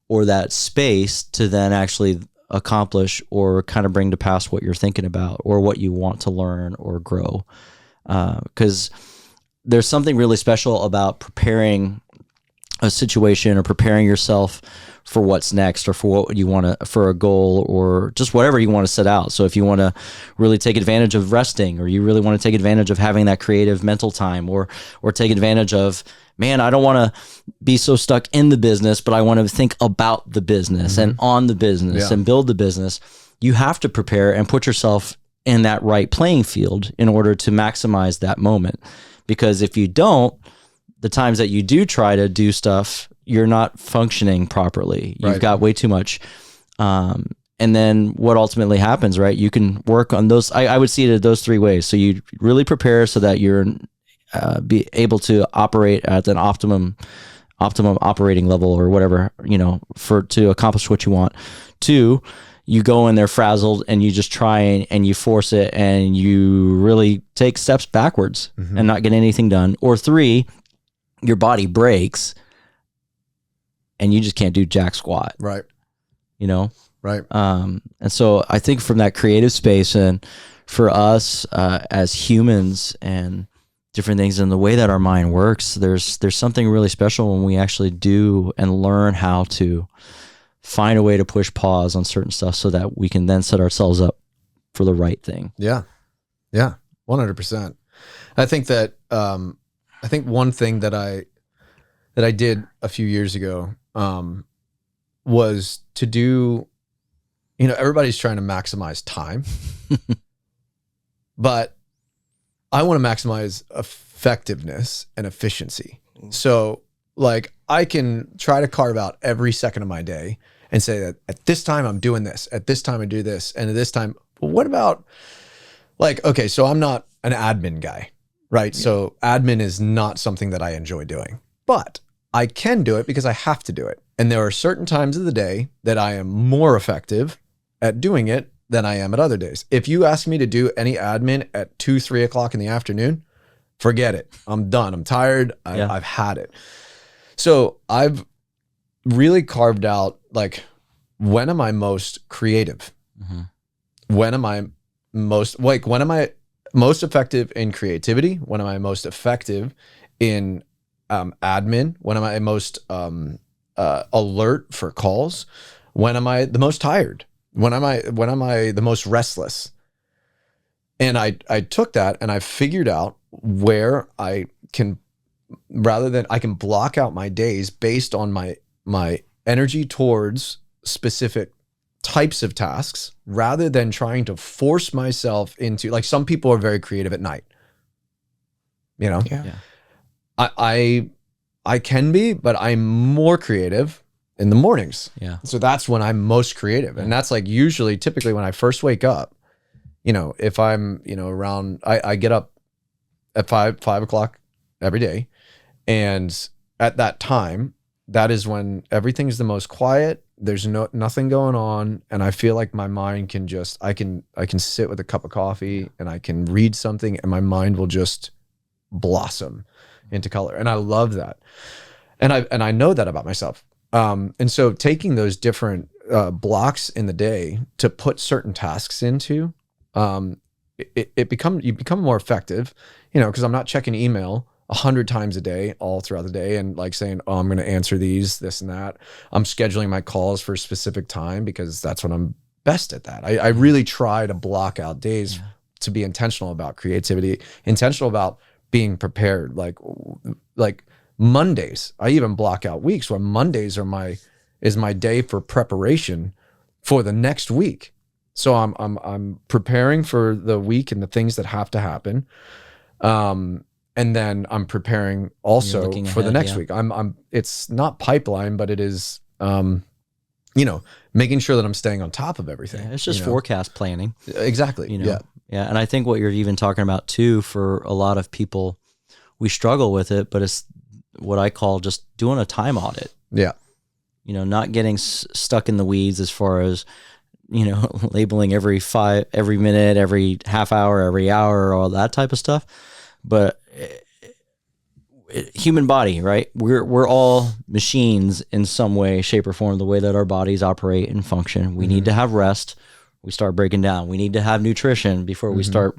or that space to then actually accomplish or kind of bring to pass what you're thinking about or what you want to learn or grow. Because there's something really special about preparing a situation or preparing yourself for what's next, or for what you want to, for a goal, or just whatever you want to set out. So if you want to really take advantage of resting, or you really want to take advantage of having that creative mental time, or take advantage of, man, I don't want to be so stuck in the business, but I want to think about the business and on the business and build the business. You have to prepare and put yourself in that right playing field in order to maximize that moment. Because if you don't, the times that you do try to do stuff, you're not functioning properly. You've got way too much. And then what ultimately happens, right? You can work on those. I would see it those three ways. So you really prepare so that you're be able to operate at an optimum operating level, or whatever, you know, to accomplish what you want. 2, you go in there frazzled and you just try and you force it and you really take steps backwards and not get anything done. Or 3, your body breaks and you just can't do jack squat. Right. You know? Right. And so I think from that creative space, and for us as humans and different things in the way that our mind works, there's something really special when we actually do and learn how to find a way to push pause on certain stuff so that we can then set ourselves up for the right thing. Yeah. Yeah. 100%. I think that, I think one thing that I did a few years ago, was to do, you know, everybody's trying to maximize time, but I want to maximize effectiveness and efficiency. So like I can try to carve out every second of my day and say that at this time I'm doing this, at this time I do this, and at this time, but what about like, okay, so I'm not an admin guy, right? Yeah. So admin is not something that I enjoy doing, but I can do it because I have to do it. And there are certain times of the day that I am more effective at doing it than I am at other days. If you ask me to do any admin at 2-3 o'clock in the afternoon, forget it. I'm done. I'm tired. I've had it. So I've really carved out, like, when am I most creative? When am I most effective in creativity? When am I most effective in admin? When am I most alert for calls? When am I the most tired? When am I the most restless? And I took that and I figured out where I can rather than I can block out my days based on my energy towards specific types of tasks, rather than trying to force myself into, like, some people are very creative at night. You know, Yeah. I can be, but I'm more creative in the mornings. Yeah. So that's when I'm most creative. And that's like usually typically when I first wake up, you know, if I'm, you know, around, I get up at 5 o'clock every day. And at that time, that is when everything's the most quiet. There's nothing going on. And I feel like my mind can just, I can sit with a cup of coffee and I can read something and my mind will just blossom into color. And I love that. And I know that about myself. And so taking those different blocks in the day to put certain tasks into, you become more effective, you know, because I'm not checking email 100 times a day, all throughout the day, and like saying, oh, I'm going to answer this and that. I'm scheduling my calls for a specific time because that's when I'm best at that. I really try to block out days to be intentional about creativity, intentional about being prepared. Like Mondays, I even block out weeks where Mondays is my day for preparation for the next week. So I'm preparing for the week and the things that have to happen. And then I'm preparing also for the next week. It's not pipeline, but it is, you know, making sure that I'm staying on top of everything. Yeah, it's just forecast planning. Exactly. You know? Yeah. And I think what you're even talking about too, for a lot of people, we struggle with it, but it's what I call just doing a time audit. Yeah. You know, not getting stuck in the weeds as far as, you know, labeling every minute, every half hour, every hour, all that type of stuff. But human body, right? We're all machines in some way, shape, or form. The way that our bodies operate and function, we need to have rest. We start breaking down. We need to have nutrition before we start,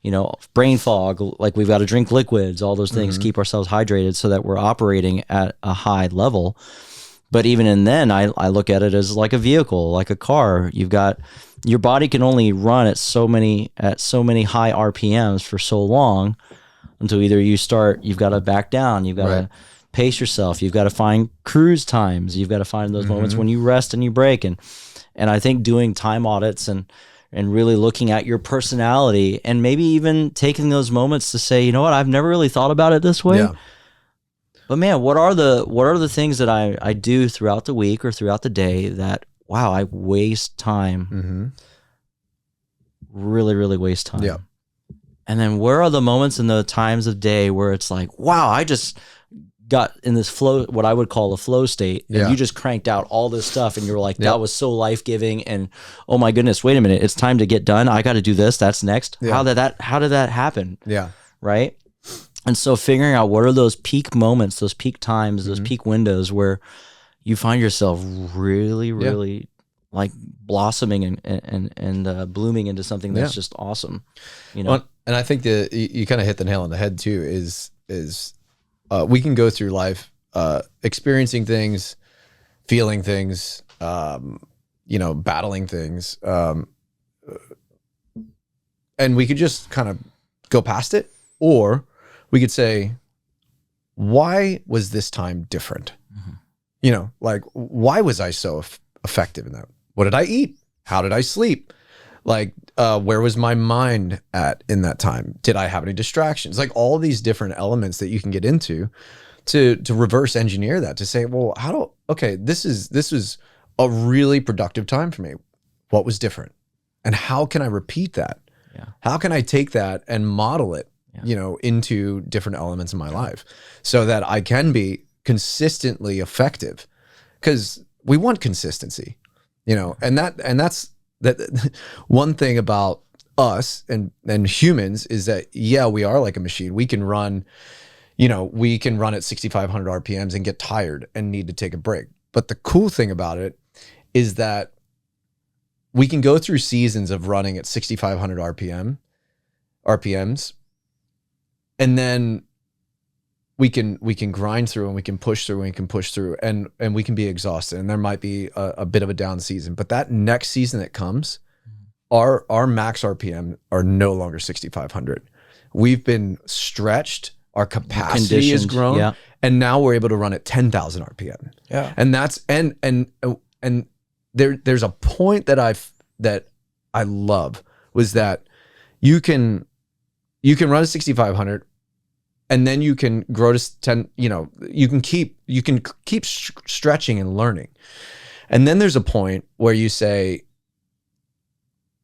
you know, brain fog. Like we've got to drink liquids, all those things, keep ourselves hydrated so that we're operating at a high level. But even in then, I look at it as like a vehicle, like a car. You've got, your body can only run at so many high RPMs for so long until either you've got to back down, you've got to pace yourself, you've got to find cruise times, you've got to find those moments when you rest and you break. And I think doing time audits and really looking at your personality and maybe even taking those moments to say, you know what, I've never really thought about it this way. Yeah. But man, what are the things that I do throughout the week or throughout the day that, wow, I waste time, really, really waste time. Yeah. And then where are the moments in the times of day where it's like, wow, I just got in this flow, what I would call a flow state. And you just cranked out all this stuff and you're like, that was so life-giving. And oh my goodness, wait a minute, it's time to get done. I got to do this. That's next. Yeah. How did that happen? Yeah. Right. And so figuring out what are those peak moments, those peak times, those peak windows where you find yourself really, really like blossoming and blooming into something that's just awesome. You know? Well, and I think that you kind of hit the nail on the head too, is we can go through life, experiencing things, feeling things, you know, battling things. And we could just kind of go past it, or we could say, why was this time different? You know, like, why was I so effective in that? What did I eat? How did I sleep? Like, where was my mind at in that time? Did I have any distractions? Like all these different elements that you can get into to reverse engineer that, to say, well, this is a really productive time for me. What was different? And how can I repeat that? Yeah. How can I take that and model it, you know, into different elements of my life so that I can be consistently effective? Because we want consistency, you know, and that's one thing about us and humans is that, we are like a machine. We can run, you know, at 6,500 RPMs and get tired and need to take a break. But the cool thing about it is that we can go through seasons of running at 6,500 RPMs, and then we can grind through and we can push through and we can be exhausted, and there might be a bit of a down season, but that next season that comes, our max RPM are no longer 6,500. We've been stretched. our capacity has Conditioned, grown, yeah. and now we're able to run at 10,000 RPM. Yeah. And that's and there's a point that I love was that you can run a 6,500, and then you can grow to 10. You can keep stretching and learning, and then there's a point where you say,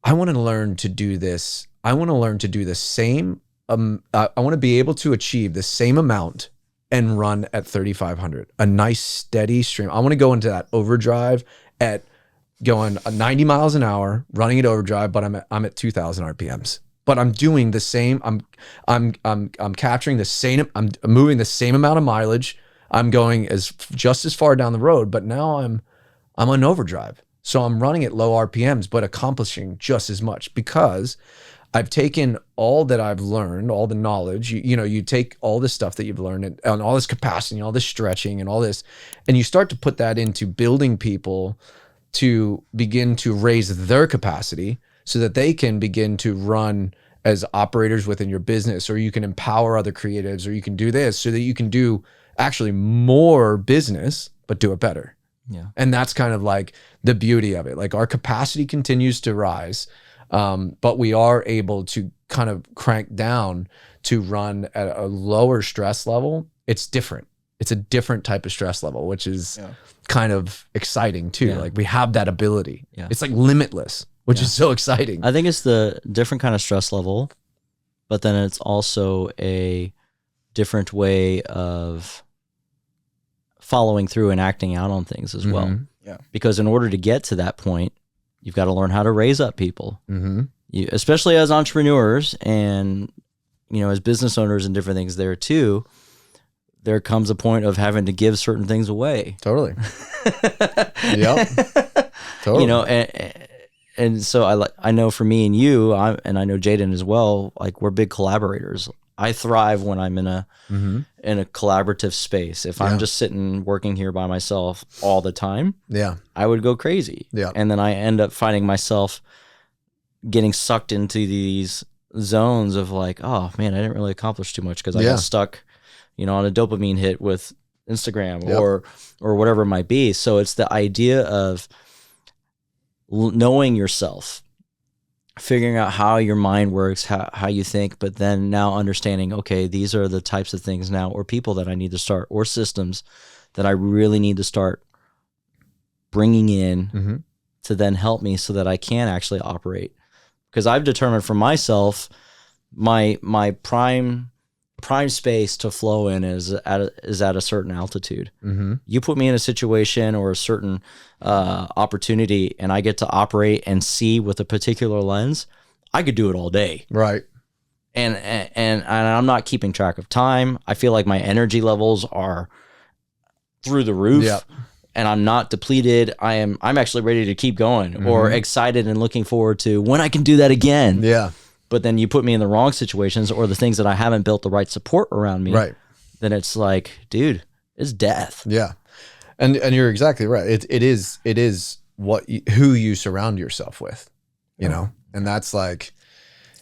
I want to learn to do this. I want to learn to do the same. I want to be able to achieve the same amount and run at 3,500, a nice steady stream. I want to go into that overdrive at going 90 miles an hour, running at overdrive, but I'm at 2,000 RPMs. But I'm doing the same. I'm capturing the same. I'm moving the same amount of mileage. I'm going just as far down the road, but now I'm on overdrive. So I'm running at low RPMs, but accomplishing just as much because I've taken all that I've learned, all the knowledge. You take all this stuff that you've learned and all this capacity, all this stretching and all this, and you start to put that into building people to begin to raise their capacity so that they can begin to run as operators within your business, or you can empower other creatives, or you can do this so that you can do actually more business, but do it better. Yeah. And that's kind of like the beauty of it. Like our capacity continues to rise, but we are able to kind of crank down to run at a lower stress level. It's different. It's a different type of stress level, which is kind of exciting too. Yeah. Like we have that ability. Yeah. It's like limitless, which is so exciting. I think it's the different kind of stress level, but then it's also a different way of following through and acting out on things as well. Yeah. Because in order to get to that point, you've got to learn how to raise up people. Mm-hmm. Especially as entrepreneurs and as business owners and different things there too. There comes a point of having to give certain things away. Totally. Yep. Totally. And so I know for me and you, and I know Jaiden as well, like we're big collaborators. I thrive when I'm in a collaborative space. If I'm just sitting working here by myself all the time, I would go crazy. Yeah. And then I end up finding myself getting sucked into these zones of like, oh man, I didn't really accomplish too much because I got stuck, on a dopamine hit with Instagram or whatever it might be. So it's the idea of knowing yourself, figuring out how your mind works, how you think, but then now understanding, okay, these are the types of things now or people that I need to start or systems that I really need to start bringing in to then help me so that I can actually operate. Because I've determined for myself, my prime space to flow in is at a certain altitude. You put me in a situation or a certain opportunity and I get to operate and see with a particular lens, I could do it all day. Right. And I'm not keeping track of time. I feel like my energy levels are through the roof. Yep. And I'm not depleted. I'm actually ready to keep going or excited and looking forward to when I can do that again. Yeah. But then you put me in the wrong situations or the things that I haven't built the right support around me. Right. Then it's like, dude, it's death. Yeah. And you're exactly right. It is who you surround yourself with, and that's like,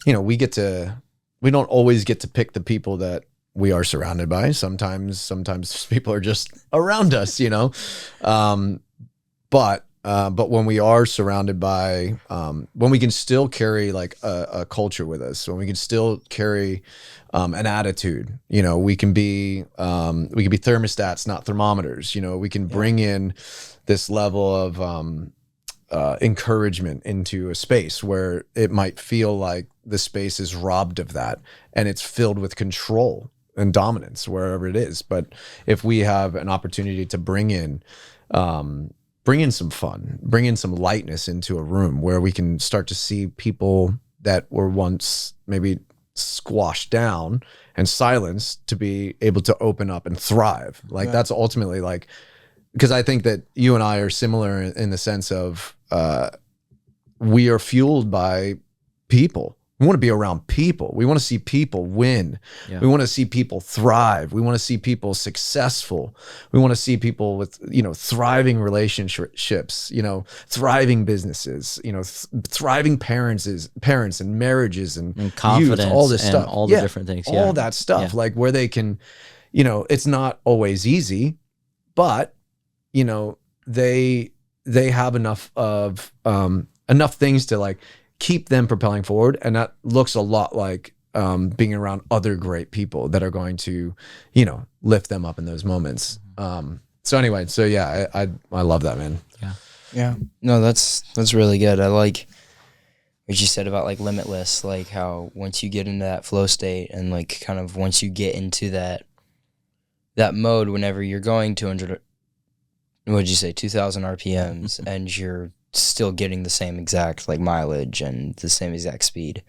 we don't always get to pick the people that we are surrounded by. Sometimes people are just around us, but when we are surrounded by, when we can still carry like a culture with us, when we can still carry an attitude, we can be thermostats, not thermometers. We can bring in this level of encouragement into a space where it might feel like the space is robbed of that and it's filled with control and dominance wherever it is. But if we have an opportunity to bring in some fun, bring in some lightness into a room where we can start to see people that were once maybe squashed down and silenced to be able to open up and thrive. Like that's ultimately like, because I think that you and I are similar in the sense of we are fueled by people. We want to be around people. We want to see people win. Yeah. We want to see people thrive. We want to see people successful. We want to see people with, thriving relationships, thriving businesses, thriving parents and marriages and confidence, youth, all this and stuff. all the different things. Yeah. All that stuff, like where they can, it's not always easy, but, they have enough things to like keep them propelling forward. And that looks a lot like being around other great people that are going to, lift them up in those moments. So anyway, I love that, man. Yeah. Yeah. No, that's really good. I like what you said about like limitless, like how once you get into that flow state and like kind of once you get into that mode, whenever you're going 200, what'd you say, 2,000 RPMs and you're still getting the same exact like mileage and the same exact speed.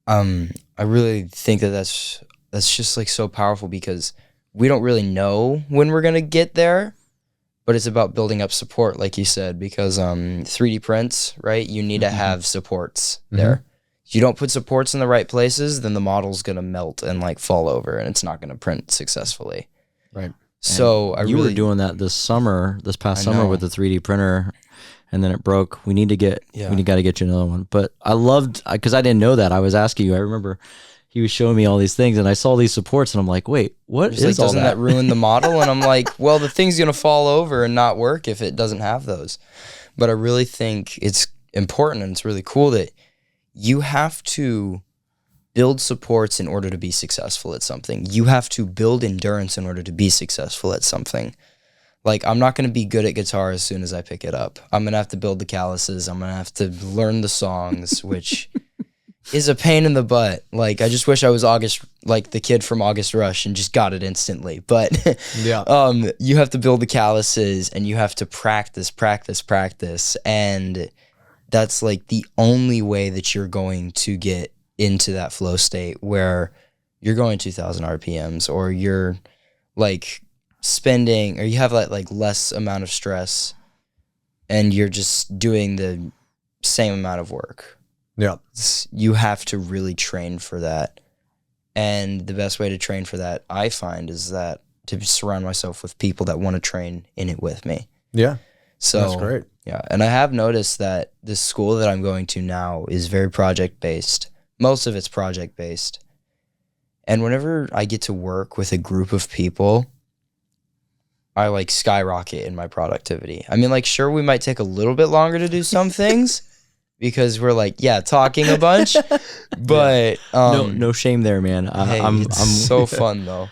I really think that's just like so powerful because we don't really know when we're going to get there, but it's about building up support, like you said, because 3D prints, right? You need to have supports there. If you don't put supports in the right places, then the model's going to melt and like fall over and it's not going to print successfully. Right. So you were doing that this past summer with the 3D printer, and then it broke. We got to get you another one. But I loved, because I didn't know that. I was asking you. I remember he was showing me all these things, and I saw these supports, and I'm like, wait, what is like, all doesn't that ruin the model? And I'm like, well, the thing's gonna fall over and not work if it doesn't have those. But I really think it's important and it's really cool that you have to build supports in order to be successful at something. You have to build endurance in order to be successful at something. Like, I'm not going to be good at guitar as soon as I pick it up. I'm going to have to build the calluses. I'm going to have to learn the songs, which is a pain in the butt. Like, I just wish I was the kid from August Rush and just got it instantly. But you have to build the calluses and you have to practice. And that's like the only way that you're going to get into that flow state where you're going 2,000 RPMs or you're like spending, or you have like less amount of stress and you're just doing the same amount of work. Yeah. You have to really train for that. And the best way to train for that, I find, is that to surround myself with people that want to train in it with me. Yeah. So that's great. Yeah. And I have noticed that this school that I'm going to now is very project based. Most of it's project based. And whenever I get to work with a group of people, I like skyrocket in my productivity. I mean, like, sure, we might take a little bit longer to do some things because we're like, talking a bunch, but no shame there, man. I'm so fun though.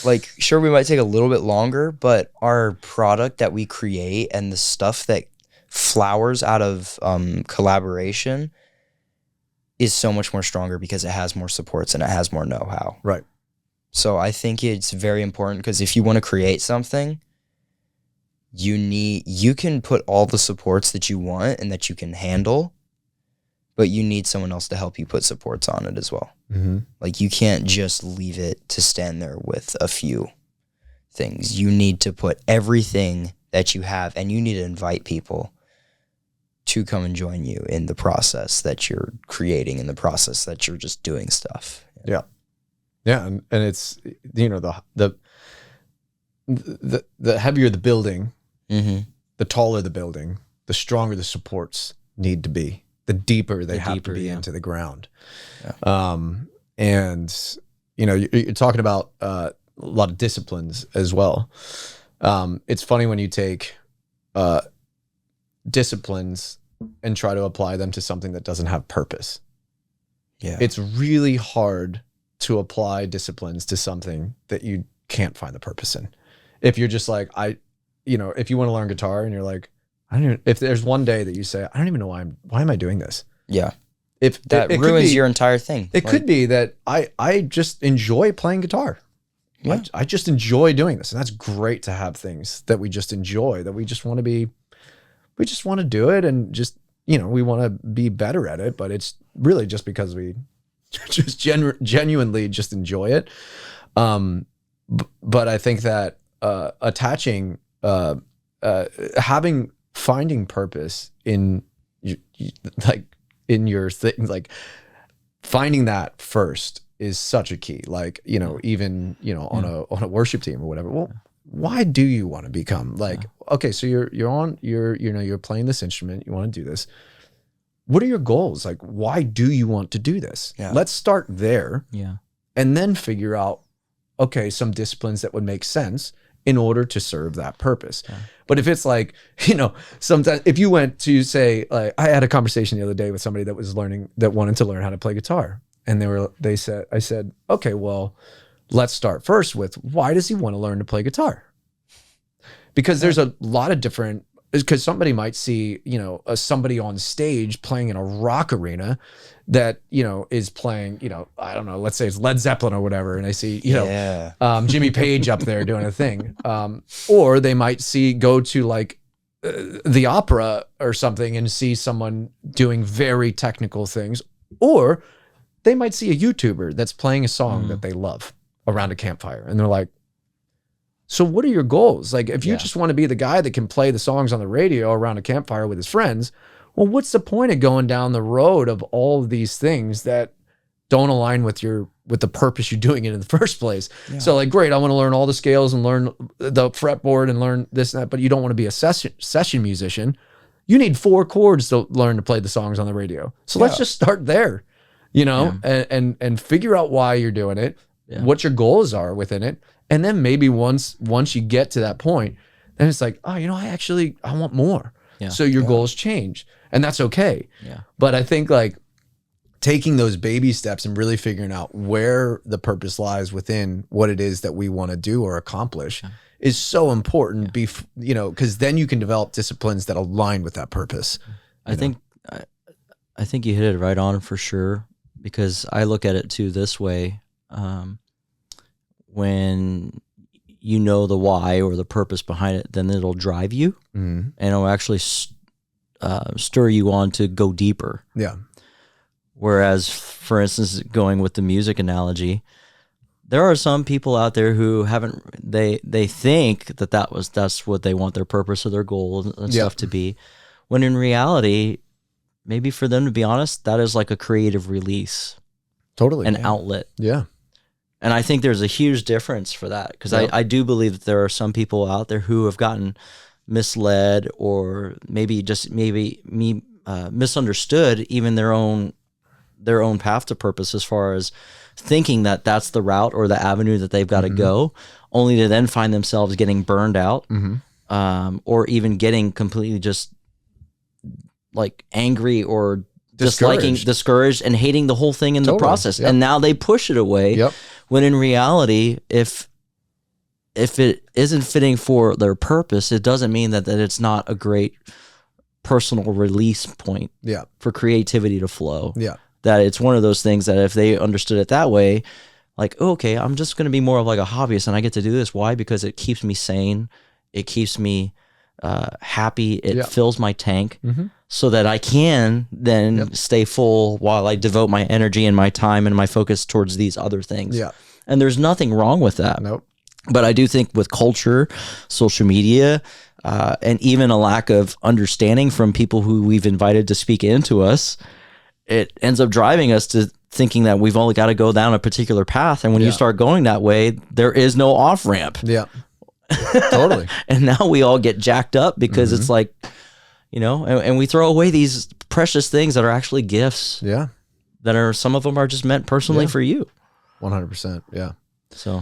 Like, sure, we might take a little bit longer, but our product that we create and the stuff that flowers out of collaboration is so much more stronger because it has more supports and it has more know-how. Right. So I think it's very important because if you want to create something, you can put all the supports that you want and that you can handle, but you need someone else to help you put supports on it as well. Mm-hmm. Like, you can't just leave it to stand there with a few things. You need to put everything that you have, and you need to invite people to come and join you in the process that you're creating, in the process that you're just doing stuff. Yeah. Yeah. And it's, the heavier the building, the taller the building, the stronger the supports need to be, the deeper they have to be into the ground. Yeah. And you're talking about a lot of disciplines as well. It's funny when you take disciplines and try to apply them to something that doesn't have purpose. Yeah. It's really hard to apply disciplines to something that you can't find the purpose in. If you're just like, if you want to learn guitar and you're like, if there's one day that you say, I don't even know why am I doing this? Yeah. If that ruins your entire thing. It could be that I just enjoy playing guitar. Yeah. I just enjoy doing this. And that's great to have things that we just enjoy, that we just want to do it and just, we want to be better at it, but it's really just because we just genuinely just enjoy it. But I think that attaching, finding purpose in your thing, like finding that first is such a key. Like, you know, even, you know, on a worship team or whatever. Well, why do you want to become like, okay, so you're playing this instrument, you want to do this. What are your goals? Like, why do you want to do this? Yeah. Let's start there. Yeah. And then figure out, okay, some disciplines that would make sense in order to serve that purpose. Yeah. But if it's like, you know, sometimes if you went to say, like, I had a conversation the other day with somebody that wanted to learn how to play guitar. And I said, okay, well, let's start first with, why does he want to learn to play guitar? Because there's a lot of different, because somebody might see, you know, somebody on stage playing in a rock arena that, you know, is playing, you know, I don't know, let's say it's Led Zeppelin or whatever. And I see, you know, Jimmy Page up there doing a thing. Or they might go to like the opera or something and see someone doing very technical things. Or they might see a YouTuber that's playing a song that they love around a campfire. And they're like, so what are your goals? Like, if you just want to be the guy that can play the songs on the radio around a campfire with his friends, well, what's the point of going down the road of all of these things that don't align with the purpose you're doing it in the first place? Yeah. So like, great, I want to learn all the scales and learn the fretboard and learn this and that, but you don't want to be a session musician. You need 4 chords to learn to play the songs on the radio. So let's just start there, you know, and figure out why you're doing it, what your goals are within it. And then maybe once you get to that point, then it's like, oh, you know, I want more. Yeah. So your goals change, and that's okay. Yeah. But I think like taking those baby steps and really figuring out where the purpose lies within what it is that we want to do or accomplish is so important. You know, because then you can develop disciplines that align with that purpose. I think you hit it right on for sure, because I look at it too this way. When you know the why or the purpose behind it, then it'll drive you and it'll actually stir you on to go deeper. Yeah. Whereas, for instance, going with the music analogy, there are some people out there who they think that's what they want their purpose or their goal and stuff to be, when in reality, maybe for them, to be honest, that is like a creative release. Totally. An outlet. Yeah. And I think there's a huge difference for that, because I do believe that there are some people out there who have gotten misled or maybe misunderstood even their own path to purpose, as far as thinking that that's the route or the avenue that they've got to go, only to then find themselves getting burned out, or even getting completely just like angry or discouraged and hating the whole thing in the process. And now they push it away. When in reality, if it isn't fitting for their purpose, it doesn't mean that it's not a great personal release point for creativity to flow. That it's one of those things that if they understood it that way, like, oh, okay, I'm just going to be more of like a hobbyist and I get to do this. Why? Because it keeps me sane. It keeps me happy. It fills my tank so that I can then stay full while I devote my energy and my time and my focus towards these other things. And there's nothing wrong with that. Nope. But I do think with culture, social media, and even a lack of understanding from people who we've invited to speak into us, it ends up driving us to thinking that we've only got to go down a particular path. And when you start going that way, there is no off ramp. Yeah. Totally. And now we all get jacked up because it's like, you know, and we throw away these precious things that are actually gifts. Yeah. That are, some of them are just meant personally for you. 100%. Yeah. So,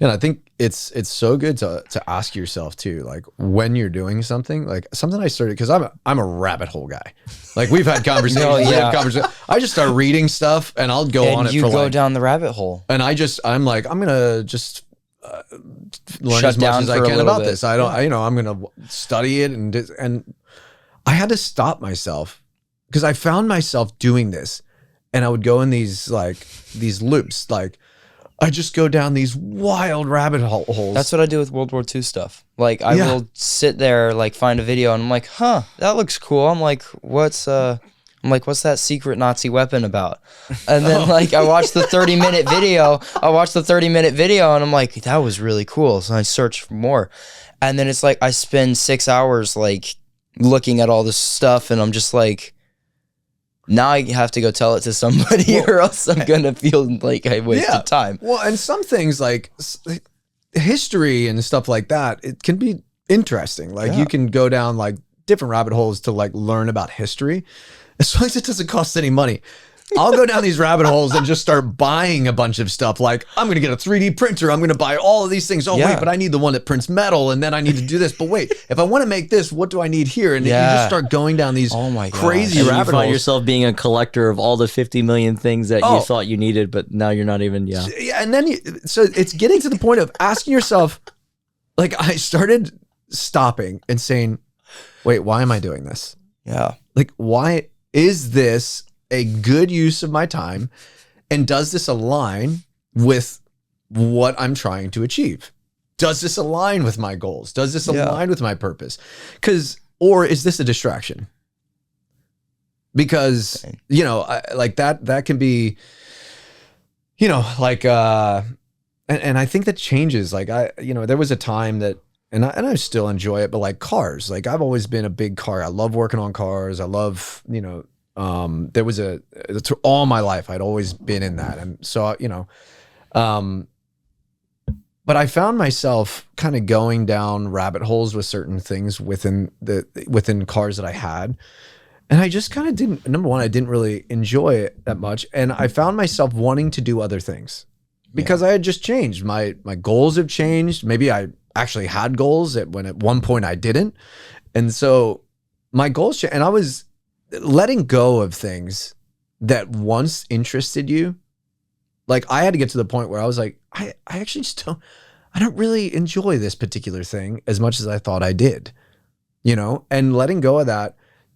and I think it's so good to ask yourself too, like when you're doing something, like something I started, because I'm a rabbit hole guy. Like we've had conversations. I just start reading stuff and I'll go on it. You go down the rabbit hole. And I'm like, I'm gonna just learn as much as I can about this. I'm gonna study it and I had to stop myself because I found myself doing this, and I would go in these loops. Like I just go down these wild rabbit holes. That's what I do with World War II stuff. Like I will sit there, like find a video, and I'm like, huh, that looks cool. I'm like, what's that secret Nazi weapon about? And then I watched the 30-minute video. And I'm like, that was really cool. So I searched for more. And then it's like I spend 6 hours like looking at all this stuff, and I'm just like, now I have to go tell it to somebody or else I'm going to feel like I wasted time. Well, and some things like history and stuff like that, it can be interesting. Like you can go down like different rabbit holes to like learn about history. As long as it doesn't cost any money. I'll go down these rabbit holes and just start buying a bunch of stuff. Like, I'm going to get a 3D printer. I'm going to buy all of these things. Oh, wait, but I need the one that prints metal. And then I need to do this. But wait, if I want to make this, what do I need here? And you just start going down these crazy rabbit holes. You find yourself being a collector of all the 50 million things that you thought you needed, but now you're not even, Yeah, and then, so it's getting to the point of asking yourself, like, I started stopping and saying, wait, why am I doing this? Yeah. Like, why is this a good use of my time, and does this align with what I'm trying to achieve? Does this align with my goals? Does this align with my purpose? Or is this a distraction? Because, you know, like that can be, you know, like, and I think that changes. Like there was a time that, and I still enjoy it, but like cars, like I've always been a big car. I love working on cars. I love, you know, there was all my life I'd always been in that. And so, you know, but I found myself kind of going down rabbit holes with certain things within cars that I had. And I just kind of didn't, number one, I didn't really enjoy it that much. And I found myself wanting to do other things because I had just changed. My goals have changed. Maybe I actually had goals when at one point I didn't. And so my goals changed, and I was letting go of things that once interested you. Like I had to get to the point where I was like, I actually I don't really enjoy this particular thing as much as I thought I did, you know, and letting go of that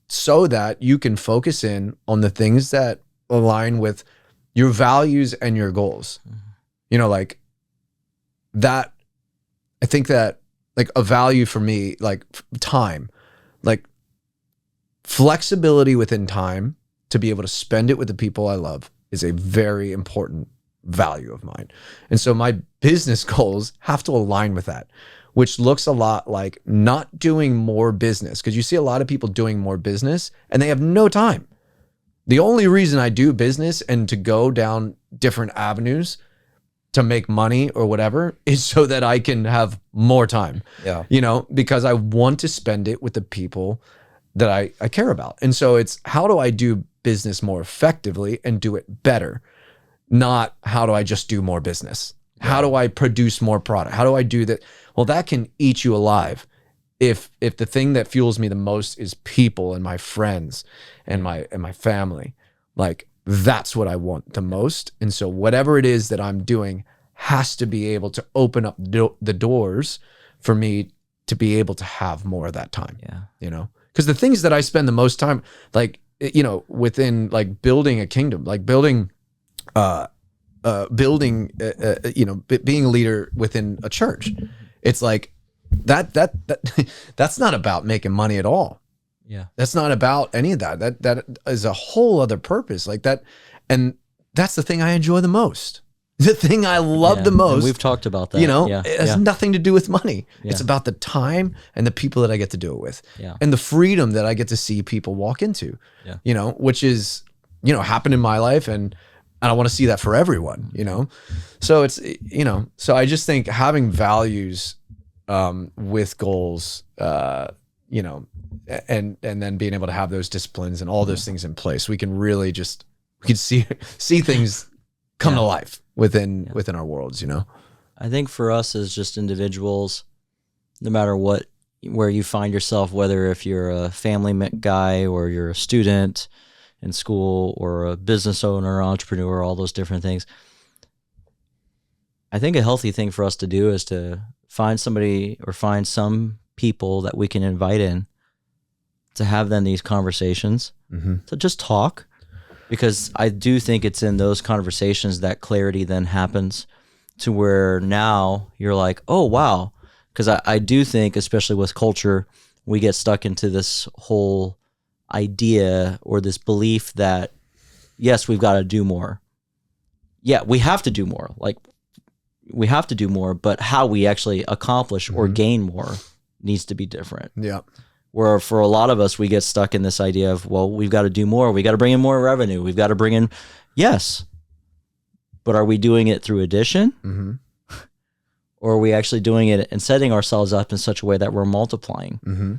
so that you can focus in on the things that align with your values and your goals. You know, like that, I think that like a value for me, like time, like flexibility within time to be able to spend it with the people I love is a very important value of mine. And so my business goals have to align with that, which looks a lot like not doing more business, because you see a lot of people doing more business and they have no time. The only reason I do business and to go down different avenues to make money or whatever is so that I can have more time. Yeah. You know, because I want to spend it with the people that I care about. And so it's, how do I do business more effectively and do it better? Not how do I just do more business? Yeah. How do I produce more product? How do I do that? Well, that can eat you alive. If the thing that fuels me the most is people and my friends and my family, like that's what I want the most. And so whatever it is that I'm doing has to be able to open up the doors for me to be able to have more of that time. Yeah. You know, because the things that I spend the most time, like, you know, within like building a kingdom, like building, you know, being a leader within a church, it's like that's not about making money at all. Yeah. That's not about any of that. That is a whole other purpose like that. And that's the thing I enjoy the most. The thing I love the most. And we've talked about that. You know, it has nothing to do with money. Yeah. It's about the time and the people that I get to do it with. Yeah. And the freedom that I get to see people walk into. Yeah. You know, which is, you know, happened in my life, and I want to see that for everyone, you know? So it's, you know, so I just think having values with goals, you know, and then being able to have those disciplines and all those things in place, we can really just, we can see things come to life within our worlds, you know? I think for us as just individuals, no matter where you find yourself, whether if you're a family guy or you're a student in school or a business owner, entrepreneur, all those different things, I think a healthy thing for us to do is to find somebody or find some people that we can invite in to have then these conversations, to just talk. Because I do think it's in those conversations that clarity then happens to where now you're like, oh, wow. Because I do think, especially with culture, we get stuck into this whole idea or this belief that, yes, we've got to do more. Yeah, we have to do more. Like, we have to do more, but how we actually accomplish or gain more needs to be different. Yeah. Where for a lot of us, we get stuck in this idea of, well, we've got to do more. We got to bring in more revenue. We've got to bring in, yes. But are we doing it through addition? Mm-hmm. Or are we actually doing it and setting ourselves up in such a way that we're multiplying? Mm-hmm.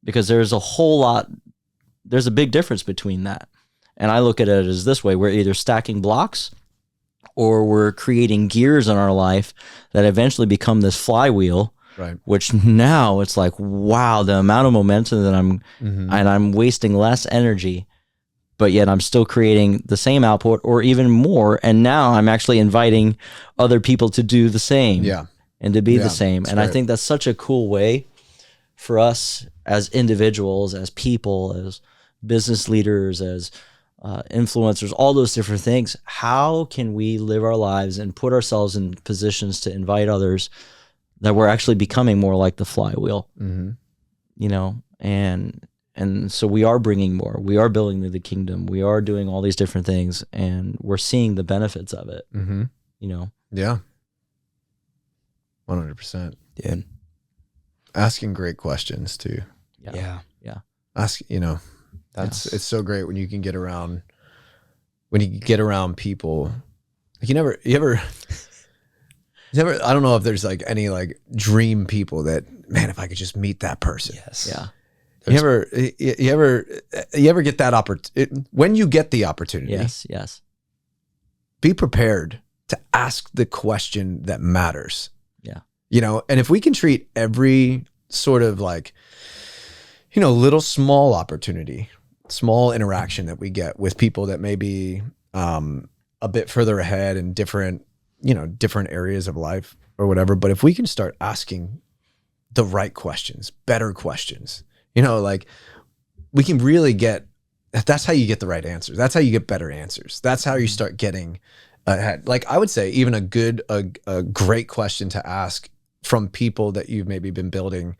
Because there's a big difference between that. And I look at it as this way: we're either stacking blocks or we're creating gears in our life that eventually become this flywheel, Right. which now it's like, wow, the amount of momentum that I'm wasting less energy, but yet I'm still creating the same output or even more. And now I'm actually inviting other people to do the same and to be the same. And great. I think that's such a cool way for us as individuals, as people, as business leaders, as influencers, all those different things. How can we live our lives and put ourselves in positions to invite others that we're actually becoming more like the flywheel, you know? And so we are bringing more, we are building the kingdom, we are doing all these different things, and we're seeing the benefits of it, you know? Yeah. 100%. Dude. Asking great questions too. Yeah. Ask, you know, it's so great when you can get around people. Like you ever I don't know if there's like any like dream people that, man, if I could just meet that person. Yes. Yeah. You ever get that opportunity? When you get the opportunity, Yes. be prepared to ask the question that matters. Yeah. You know, and if we can treat every sort of like, you know, little small opportunity, small interaction that we get with people that may be a bit further ahead in different areas of life or whatever. But if we can start asking the right questions, better questions, you know, like we can really that's how you get the right answers. That's how you get better answers. That's how you start getting ahead. Like I would say even a great question to ask from people that you've maybe been building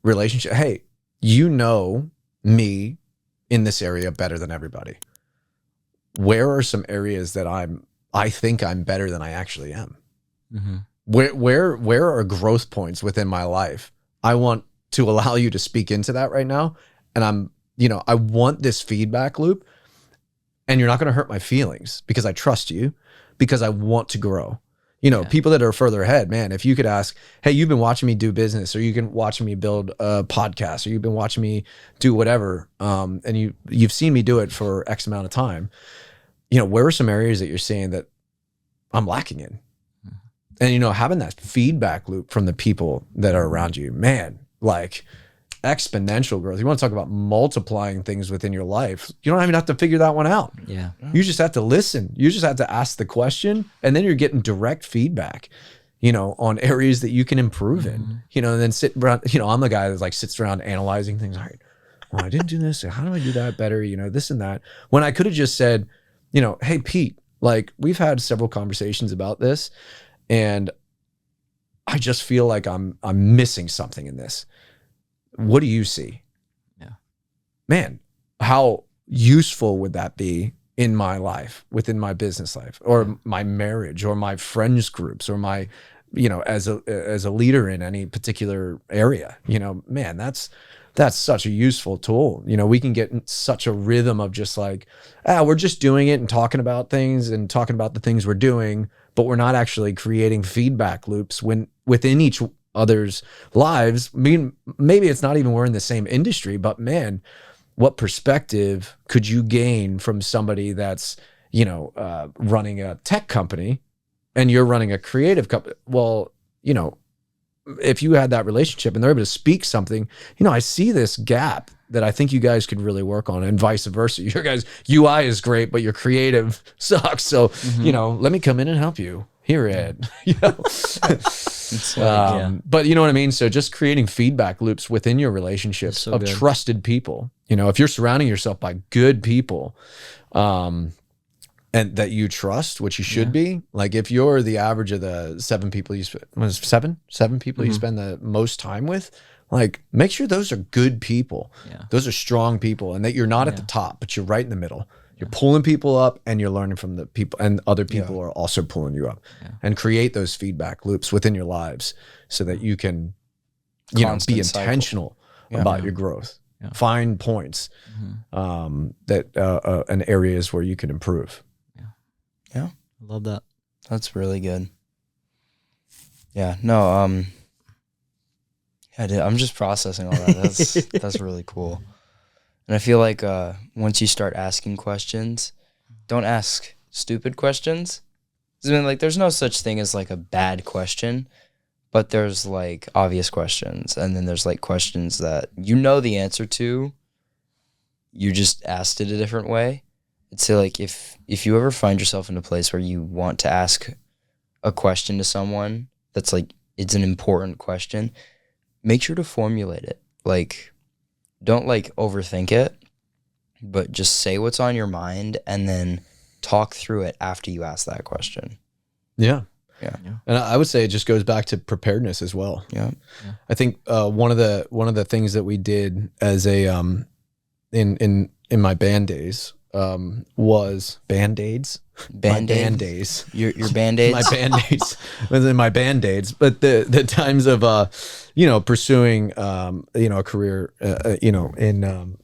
relationship. Hey, you know me in this area better than everybody. Where are some areas that I think I'm better than I actually am? Where are growth points within my life? I want to allow you to speak into that right now. And I want this feedback loop, and you're not going to hurt my feelings because I trust you, because I want to grow. You know, people that are further ahead, man, if you could ask, hey, you've been watching me do business, or you can watch me build a podcast, or you've been watching me do whatever. And you've seen me do it for X amount of time. You know, where are some areas that you're seeing that I'm lacking in? And, you know, having that feedback loop from the people that are around you, man, like exponential growth. You want to talk about multiplying things within your life. You don't even have to figure that one out. Yeah. You just have to listen. You just have to ask the question, and then you're getting direct feedback, you know, on areas that you can improve in, you know, and then sit around, you know, I'm the guy that like sits around analyzing things. All right, well, I didn't do this. How do I do that better? You know, this and that. When I could have just said, you know, hey, Pete, like we've had several conversations about this, and I just feel like I'm missing something in this. What do you see? Yeah. Man, how useful would that be in my life, within my business life, or my marriage, or my friends groups, or my, you know, as a leader in any particular area? You know, man, that's such a useful tool. You know, we can get in such a rhythm of just like, we're just doing it and talking about things and talking about the things we're doing, but we're not actually creating feedback loops within each other's lives. I mean, maybe it's not even we're in the same industry, but man, what perspective could you gain from somebody that's, you know, running a tech company and you're running a creative company? Well, you know, if you had that relationship and they're able to speak something, you know, I see this gap that I think you guys could really work on, and vice versa. Your guys' UI is great, but your creative sucks. So, you know, let me come in and help you here, Ed. You know? But you know what I mean? So just creating feedback loops within your relationships of trusted people. You know, if you're surrounding yourself by good people, and that you trust, which you should be. Like if you're the average of the 7 people you spend, seven people you spend the most time with, like make sure those are good people. Yeah. Those are strong people, and that you're not at the top, but you're right in the middle. You're pulling people up, and you're learning from the people, and other people are also pulling you up, and create those feedback loops within your lives so that you can, you know, be intentional about your growth. Yeah. Find points that and areas where you can improve. Yeah. I love that. That's really good. Yeah. No. Yeah, dude, I'm just processing all that. That's really cool. And I feel like once you start asking questions, don't ask stupid questions. I mean, like, there's no such thing as like a bad question, but there's like obvious questions, and then there's like questions that you know the answer to. You just asked it a different way. I'd say, like, if you ever find yourself in a place where you want to ask a question to someone that's like, it's an important question, make sure to formulate it. Like, don't like overthink it, but just say what's on your mind and then talk through it after you ask that question. Yeah. Yeah. And I would say it just goes back to preparedness as well. Yeah. I think one of the things that we did as a in my band days was Band-Aids. Band-Aids. Your Band-Aids? My Band-Aids. Within my Band-Aids. But the times of pursuing a career in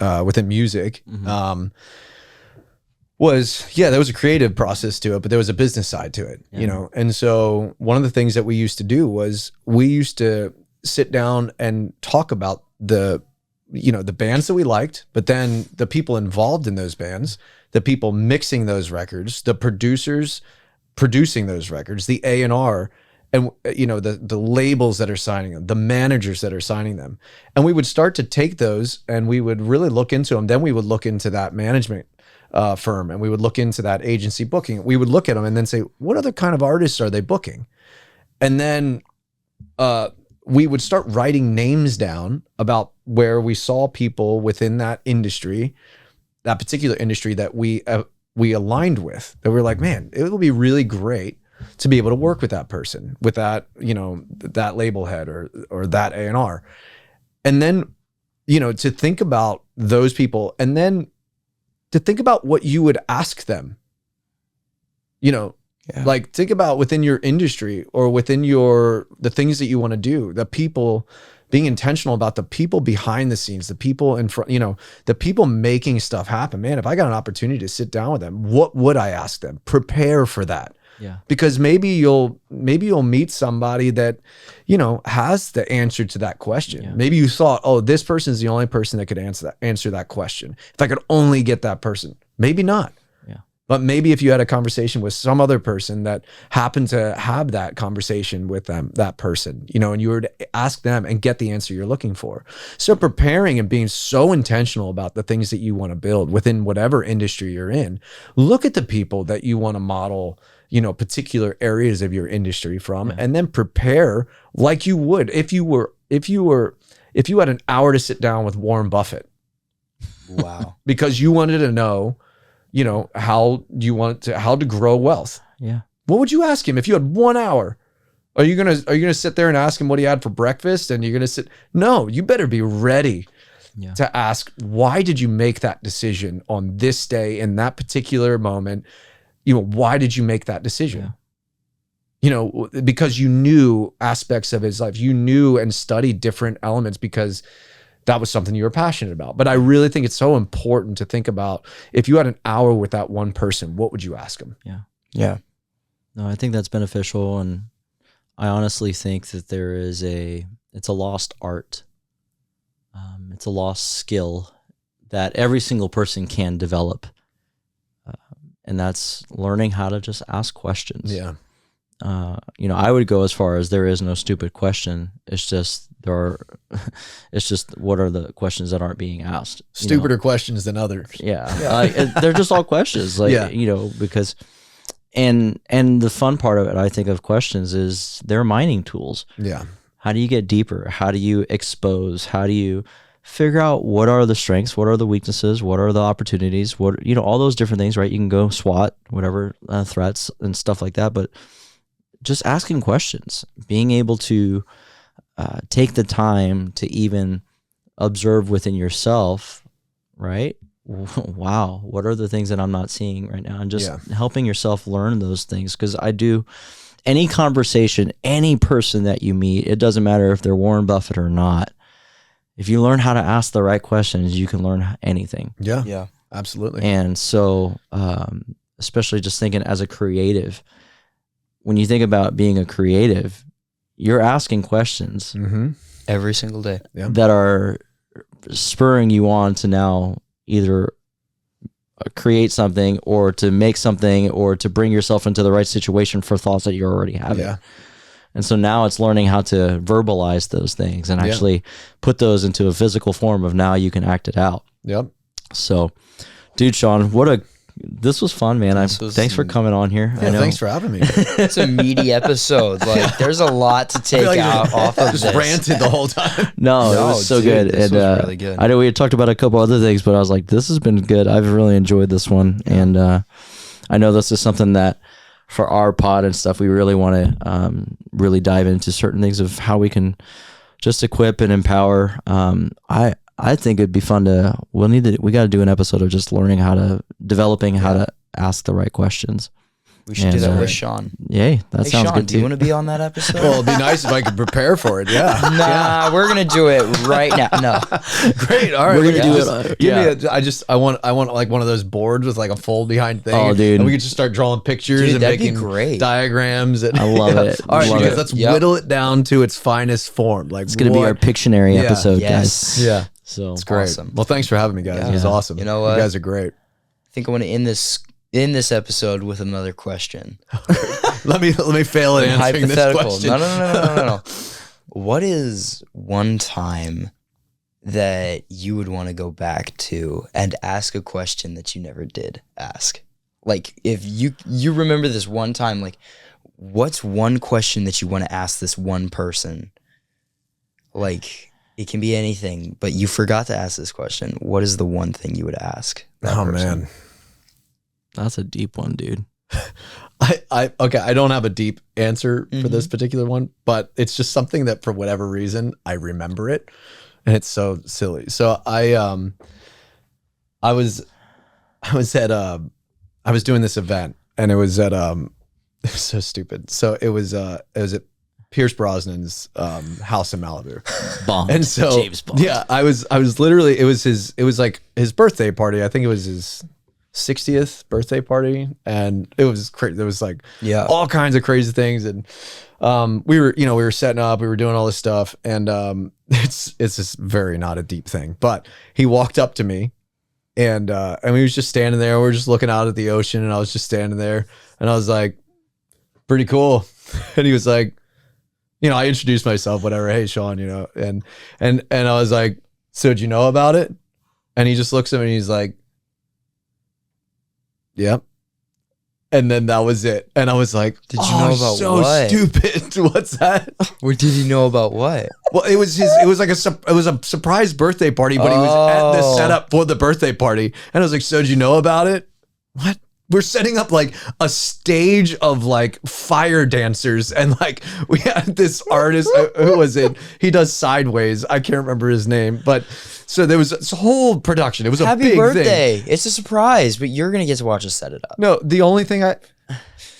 within music. There was a creative process to it, but there was a business side to it, And so one of the things that we used to do was we used to sit down and talk about the bands that we liked, but then the people involved in those bands, the people mixing those records, the producers producing those records, the A&R, and the labels that are signing them, the managers that are signing them. And we would start to take those and we would really look into them. Then we would look into that management firm, and we would look into that agency booking. We would look at them and then say, what other kind of artists are they booking? And then we would start writing names down about where we saw people within that industry, that particular industry that we aligned with, that we're like, man, it would be really great to be able to work with that person, with that, that label head or that A&R. And then, to think about those people, and then to think about what you would ask them, like think about within your industry or within the things that you want to do, the people, being intentional about the people behind the scenes, the people in front, the people making stuff happen. Man, if I got an opportunity to sit down with them, what would I ask them? Prepare for that. Yeah. Because maybe you'll meet somebody that, has the answer to that question. Yeah. Maybe you thought, oh, this person is the only person that could answer that question. If I could only get that person, maybe not. Yeah. But maybe if you had a conversation with some other person that happened to have that conversation with that person, and you were to ask them and get the answer you're looking for. So preparing and being so intentional about the things that you want to build within whatever industry you're in, look at the people that you want to model, particular areas of your industry from, and then prepare like you would if you had an hour to sit down with Warren Buffett. Wow. Because you wanted to know, how to grow wealth. Yeah. What would you ask him if you had 1 hour? Are you gonna sit there and ask him what he had for breakfast? And you're gonna sit? No, you better be ready to ask, why did you make that decision on this day in that particular moment? Why did you make that decision? Yeah. Because you knew aspects of his life. You knew and studied different elements because that was something you were passionate about. But I really think it's so important to think about, if you had an hour with that one person, what would you ask him? Yeah. Yeah. No, I think that's beneficial. And I honestly think that it's a lost art. It's a lost skill that every single person can develop. And that's learning how to just ask questions. Yeah. I would go as far as there is no stupid question. It's just what are the questions that aren't being asked? Stupider questions than others. Yeah. They're just all questions. Because, and the fun part of it, I think, of questions is they're mining tools. Yeah. How do you get deeper? How do you expose? How do you figure out what are the strengths, what are the weaknesses, what are the opportunities, all those different things, right? You can go SWOT, whatever, threats and stuff like that, but just asking questions, being able to take the time to even observe within yourself, right? Wow, what are the things that I'm not seeing right now? And just helping yourself learn those things. Because any conversation, any person that you meet, it doesn't matter if they're Warren Buffett or not, if you learn how to ask the right questions, you can learn anything. Yeah. Yeah. Absolutely. And so, especially just thinking as a creative, when you think about being a creative, you're asking questions Every single day. that are spurring you on to now either create something or to make something or to bring yourself into the right situation for thoughts that you're already having. Yeah. And so now it's learning how to verbalize those things and actually put those into a physical form of now you can act it out. Yep. So, dude, Sean, this was fun, man. Thanks for coming on here. Yeah, thanks for having me. It's a meaty episode. Like, there's a lot to take out off of just this. ranted the whole time. No, it was so dude, good. this And was really good. I know we had talked about a couple other things, but I was like, this has been good. I've really enjoyed this one. And I know this is something that for our pod and stuff, we really want to really dive into certain things of how we can just equip and empower. I think it'd be fun we got to do an episode of just developing how to ask the right questions. We should do that with Sean. Yay, that Hey, sounds Sean, good do you too. want to be on that episode? Well, it'd be nice if I could prepare for it. Yeah. Nah, we're gonna do it right now. No, Great. All right. We're gonna do it. Give me I want like one of those boards with like a fold behind thing. Oh, dude. And we could just start drawing pictures Dude, and that'd be making great. diagrams. And, I love it. All right, Love you guys, it. let's Yep. whittle it down to its finest form. Like It's gonna be our Pictionary Yeah. episode, yes, guys. Yeah. So It's great. Awesome. Well, thanks for having me, guys. It was Yeah. awesome. You know what? You guys are great. I think I want to end this episode with another question. Let me fail at answering this Hypothetical. question. No. What is one time that you would want to go back to and ask a question that you never did ask? Like, if you remember this one time, like, what's one question that you want to ask this one person? Like, it can be anything, but you forgot to ask this question. What is the one thing you would ask that Oh person? man. that's a deep one, dude. I don't have a deep answer for this particular one, but it's just something that for whatever reason I remember it, and it's so silly. So I was doing this event, and it was at it was so stupid. So it was at Pierce Brosnan's house in Malibu. Bond. And so James Bond. yeah, I was literally, it was like his birthday party. I think it was his 60th birthday party, and it was crazy. There was like all kinds of crazy things, and we were setting up, we were doing all this stuff, and it's just very not a deep thing, but he walked up to me, and we was just standing there. We were just looking out at the ocean, and I was just standing there, and I was like, pretty cool. And he was like, I introduced myself, whatever. Hey, Sean, and I was like, so did you know about it? And he just looks at me and he's like, yep. And then that was it. And I was like, Did you know about so what? stupid. What's that? Or did you know about what? Well, it was a surprise birthday party, but he was at the setup for the birthday party. And I was like, so did you know about it? What? We're setting up like a stage of like fire dancers, and like we had this artist, who was it? He does Sideways. I can't remember his name, but so there was this whole production. It was a Happy big birthday. thing. It's a surprise, but you're going to get to watch us set it up. No, the only thing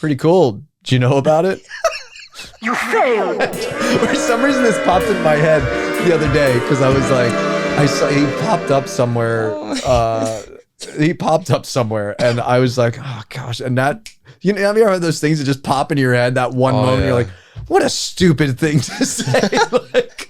pretty cool. Do you know about it? You failed. For some reason, this popped in my head the other day because I was like, I saw he popped up somewhere. He popped up somewhere, and I was like, oh gosh. And that, have you ever had those things that just pop into your head that one moment? yeah. You're like, what a stupid thing to say.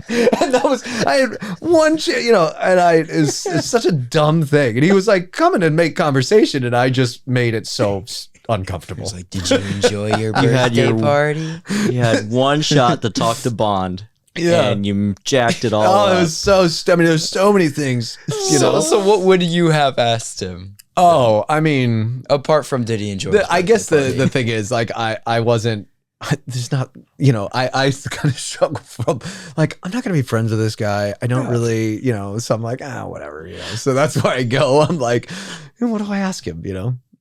And that was, I had one, and it's such a dumb thing. And he was like, come in and make conversation. And I just made it so uncomfortable. It's like, did you enjoy your You had birthday your- party? You had one shot to talk to Bond. Yeah. And you jacked it all Oh, up. it was so, there's so many things, So what would you have asked him? Oh, I mean, Apart from did he enjoy his I guess birthday the party? thing is, like, I wasn't, there's not, I kind of struggle from, like, I'm not going to be friends with this guy. I don't really, so I'm like, whatever, So that's where I go. I'm like, what do I ask him,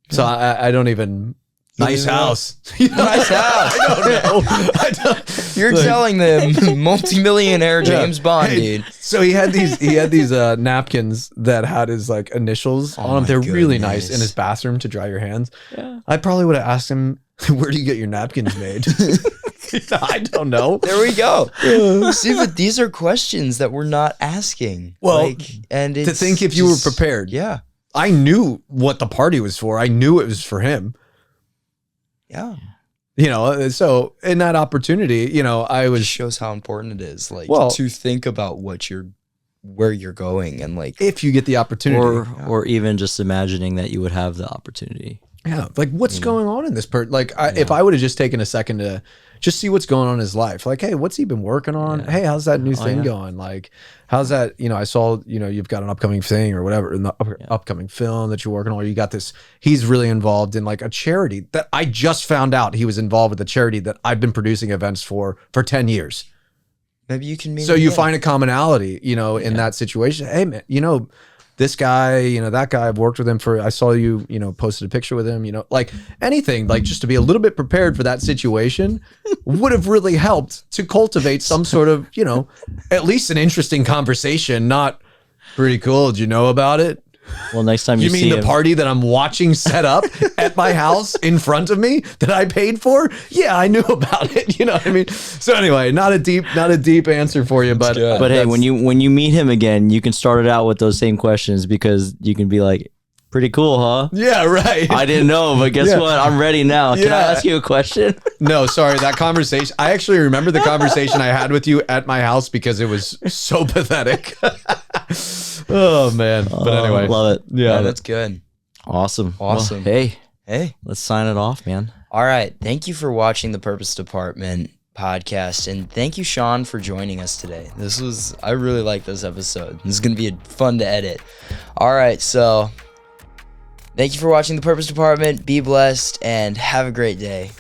So I don't even, Nice house. Nice house. I don't know. You're telling them multimillionaire James Bond, Hey, dude. So he had these napkins that had his like initials on them. my They're really nice goodness. in his bathroom to dry your hands. Yeah. I probably would have asked him, where do you get your napkins made? I don't know. There we go. See, but these are questions that we're not asking. Well, and To it's think if you were just- prepared. Yeah. I knew what the party was for. I knew it was for him. Yeah. You know, so in that opportunity, you know, I It was, shows how important it is, like, Well- to think about where you're going, and like, if you get the opportunity. or even just imagining that you would have the opportunity. Yeah, like what's going on in this if I would have just taken a second to just see what's going on in his life, like, hey, what's he been working on? Hey, how's that new thing going? Like, how's that? You know, I saw, you know, you've got an upcoming thing or whatever, in the upcoming film that you're working on. Or you got this. He's really involved in like a charity that I just found out he was involved with a charity that I've been producing events for 10 years. maybe you can meet. So him you again. find a commonality, you know, in that situation. Hey, man, you know, this guy, you know, that guy, I've worked with him I saw you, you know, posted a picture with him, you know, like anything, like just to be a little bit prepared for that situation would have really helped to cultivate some sort of, you know, at least an interesting conversation, not pretty cool. Did you know about it? Well, next time you, You see mean the him, party that I'm watching set up at my house in front of me that I paid for? Yeah, I knew about it. You know what I mean? So anyway, not a deep answer for you, but good. But hey, that's- when you meet him again, you can start it out with those same questions because you can be like, "Pretty cool, huh?" yeah, right. I didn't know, but guess Yeah. what? I'm ready now. Can I Yeah. ask you a question? No, sorry, that conversation. I actually remember the conversation I had with you at my house because it was so pathetic. Oh man. But anyway, love it. yeah, That's good. Awesome. Well, Awesome. hey, Hey. let's sign it off, man. All right. Thank you for watching the Purpose Department podcast, and thank you, Sean, for joining us today. I really like this episode. This is gonna be fun to edit. All right, so thank you for watching the Purpose Department. Be blessed and have a great day.